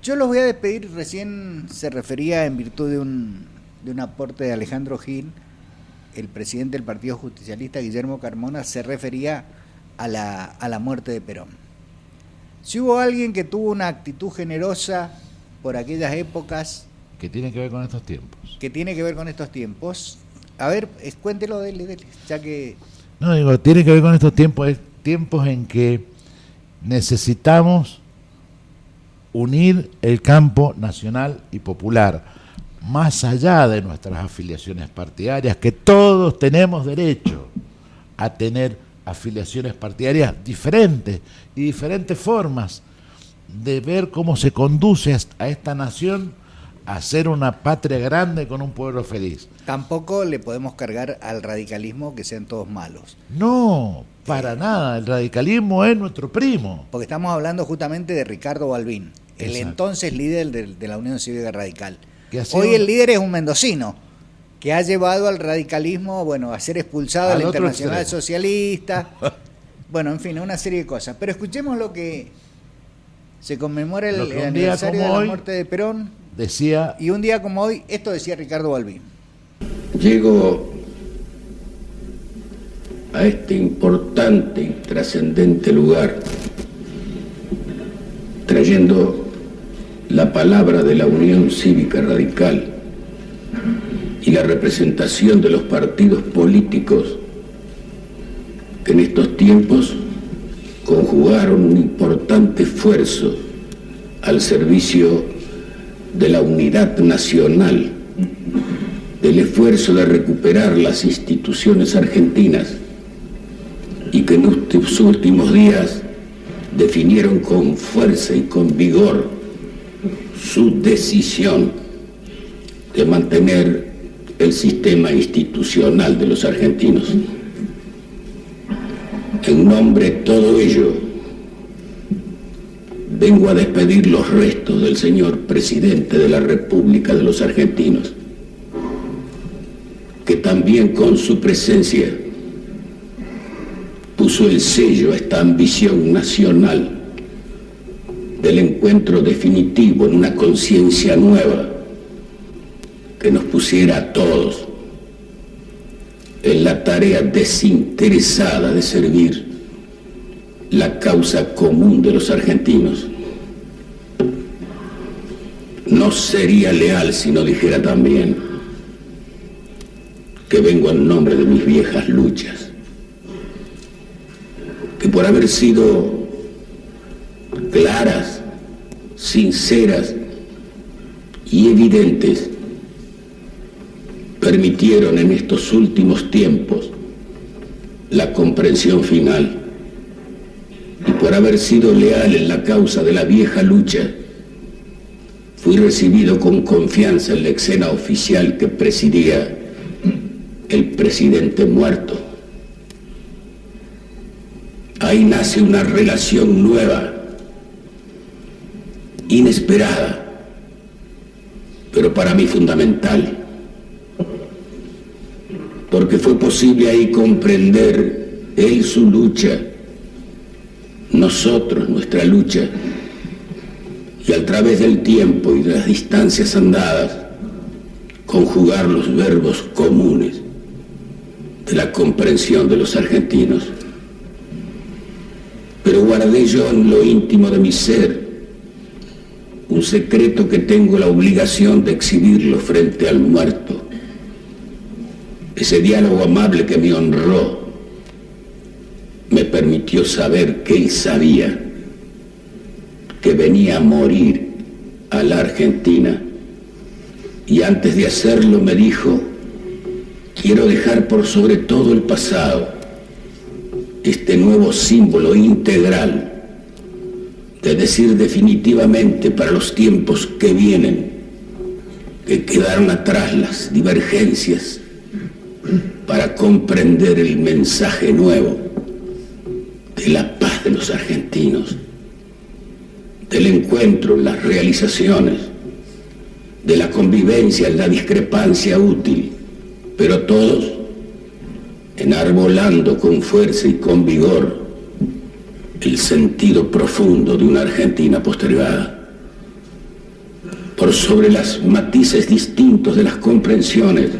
Yo los voy a despedir. Recién se refería, en virtud de un aporte de Alejandro Gil, el presidente del Partido Justicialista, Guillermo Carmona, se refería a la muerte de Perón. Si hubo alguien que tuvo una actitud generosa por aquellas épocas... Que tiene que ver con estos tiempos. A ver, cuéntelo, dele, ya que... No, digo, tiene que ver con estos tiempos en que necesitamos unir el campo nacional y popular, más allá de nuestras afiliaciones partidarias, que todos tenemos derecho a tener afiliaciones partidarias diferentes y diferentes formas de ver cómo se conduce a esta nación a ser una patria grande con un pueblo feliz. Tampoco le podemos cargar al radicalismo que sean todos malos. No, para nada. El radicalismo es nuestro primo. Porque estamos hablando justamente de Ricardo Balbín, el entonces líder de la Unión Cívica Radical. Hoy el líder es un mendocino que ha llevado al radicalismo, bueno, a ser expulsado de la Internacional Socialista. Bueno, en fin, una serie de cosas. Pero escuchemos lo que se conmemora el aniversario de la muerte de Perón. Decía, y un día como hoy, esto decía Ricardo Balbín. Llego a este importante y trascendente lugar trayendo la palabra de la Unión Cívica Radical y la representación de los partidos políticos que en estos tiempos conjugaron un importante esfuerzo al servicio de la unidad nacional, del esfuerzo de recuperar las instituciones argentinas y que en estos últimos días definieron con fuerza y con vigor su decisión de mantener el sistema institucional de los argentinos. En nombre de todo ello, vengo a despedir los restos del señor presidente de la República de los Argentinos, que también con su presencia puso el sello a esta ambición nacional del encuentro definitivo en una conciencia nueva que nos pusiera a todos en la tarea desinteresada de servir la causa común de los argentinos. No sería leal si no dijera también que vengo en nombre de mis viejas luchas, que por haber sido claras, sinceras y evidentes, permitieron en estos últimos tiempos la comprensión final, y por haber sido leal en la causa de la vieja lucha, fui recibido con confianza en la escena oficial que presidía el presidente muerto. Ahí nace una relación nueva, inesperada, pero para mí fundamental, porque fue posible ahí comprender él su lucha, nosotros nuestra lucha, y a través del tiempo y de las distancias andadas, conjugar los verbos comunes de la comprensión de los argentinos. Pero guardé yo en lo íntimo de mi ser un secreto que tengo la obligación de exhibirlo frente al muerto. Ese diálogo amable que me honró me permitió saber que él sabía que venía a morir a la Argentina, y antes de hacerlo me dijo: quiero dejar por sobre todo el pasado este nuevo símbolo integral de decir definitivamente para los tiempos que vienen que quedaron atrás las divergencias, para comprender el mensaje nuevo de la paz de los argentinos, del encuentro en las realizaciones, de la convivencia en la discrepancia útil, pero todos enarbolando con fuerza y con vigor el sentido profundo de una Argentina postergada. Por sobre los matices distintos de las comprensiones,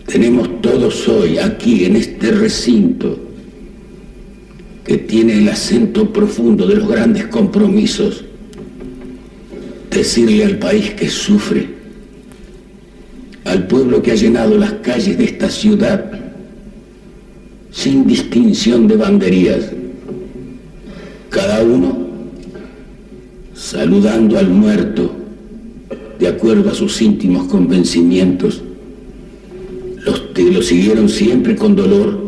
tenemos todos hoy aquí en este recinto, que tiene el acento profundo de los grandes compromisos, decirle al país que sufre, al pueblo que ha llenado las calles de esta ciudad sin distinción de banderías, cada uno saludando al muerto de acuerdo a sus íntimos convencimientos, los que lo siguieron siempre con dolor,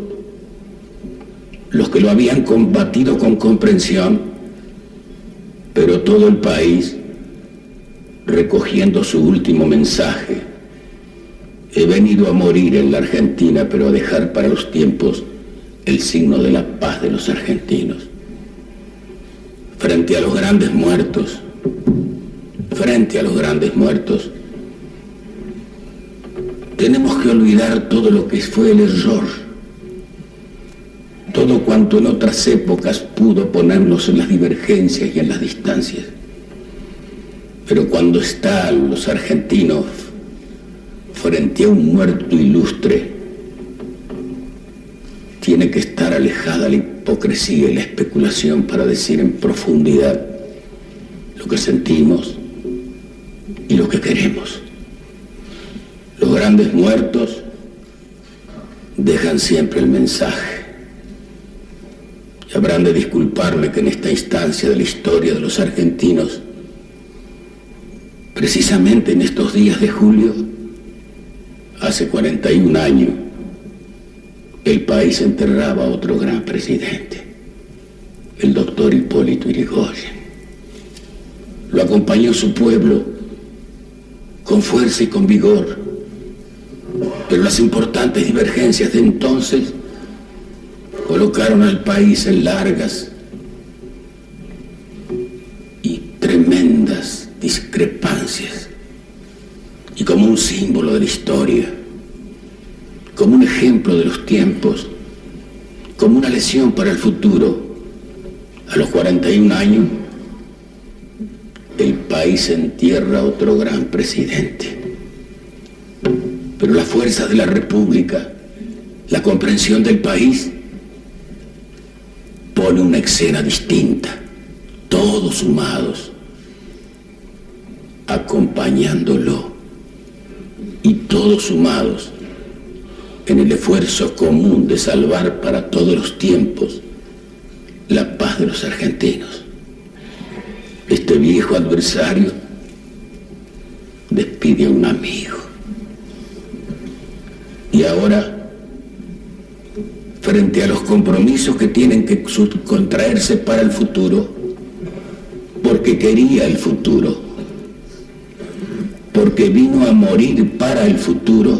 los que lo habían combatido con comprensión, pero todo el país recogiendo su último mensaje: he venido a morir en la Argentina, pero a dejar para los tiempos el signo de la paz de los argentinos. Frente a los grandes muertos, tenemos que olvidar todo lo que fue el error, todo cuanto en otras épocas pudo ponernos en las divergencias y en las distancias. Pero cuando están los argentinos frente a un muerto ilustre, tiene que estar alejada la hipocresía y la especulación para decir en profundidad lo que sentimos y lo que queremos. Los grandes muertos dejan siempre el mensaje. Y habrán de disculparme que en esta instancia de la historia de los argentinos, precisamente en estos días de julio, hace 41 años, el país enterraba a otro gran presidente, el doctor Hipólito Yrigoyen. Lo acompañó su pueblo con fuerza y con vigor, pero las importantes divergencias de entonces colocaron al país en largas y tremendas discrepancias, y como un símbolo de la historia, como un ejemplo de los tiempos, como una lección para el futuro, a los 41 años, el país entierra a otro gran presidente. Pero la fuerza de la República, la comprensión del país, pone una escena distinta, todos sumados, acompañándolo, y todos sumados en el esfuerzo común de salvar para todos los tiempos la paz de los argentinos. Este viejo adversario despide a un amigo. Y ahora, frente a los compromisos que tienen que contraerse para el futuro, porque quería el futuro, porque vino a morir para el futuro,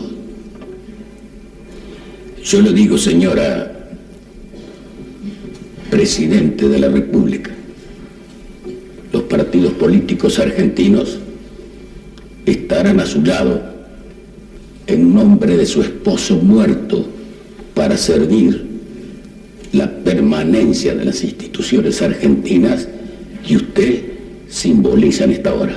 yo le digo, señora Presidente de la República, los partidos políticos argentinos estarán a su lado en nombre de su esposo muerto para servir la permanencia de las instituciones argentinas que usted simboliza en esta hora.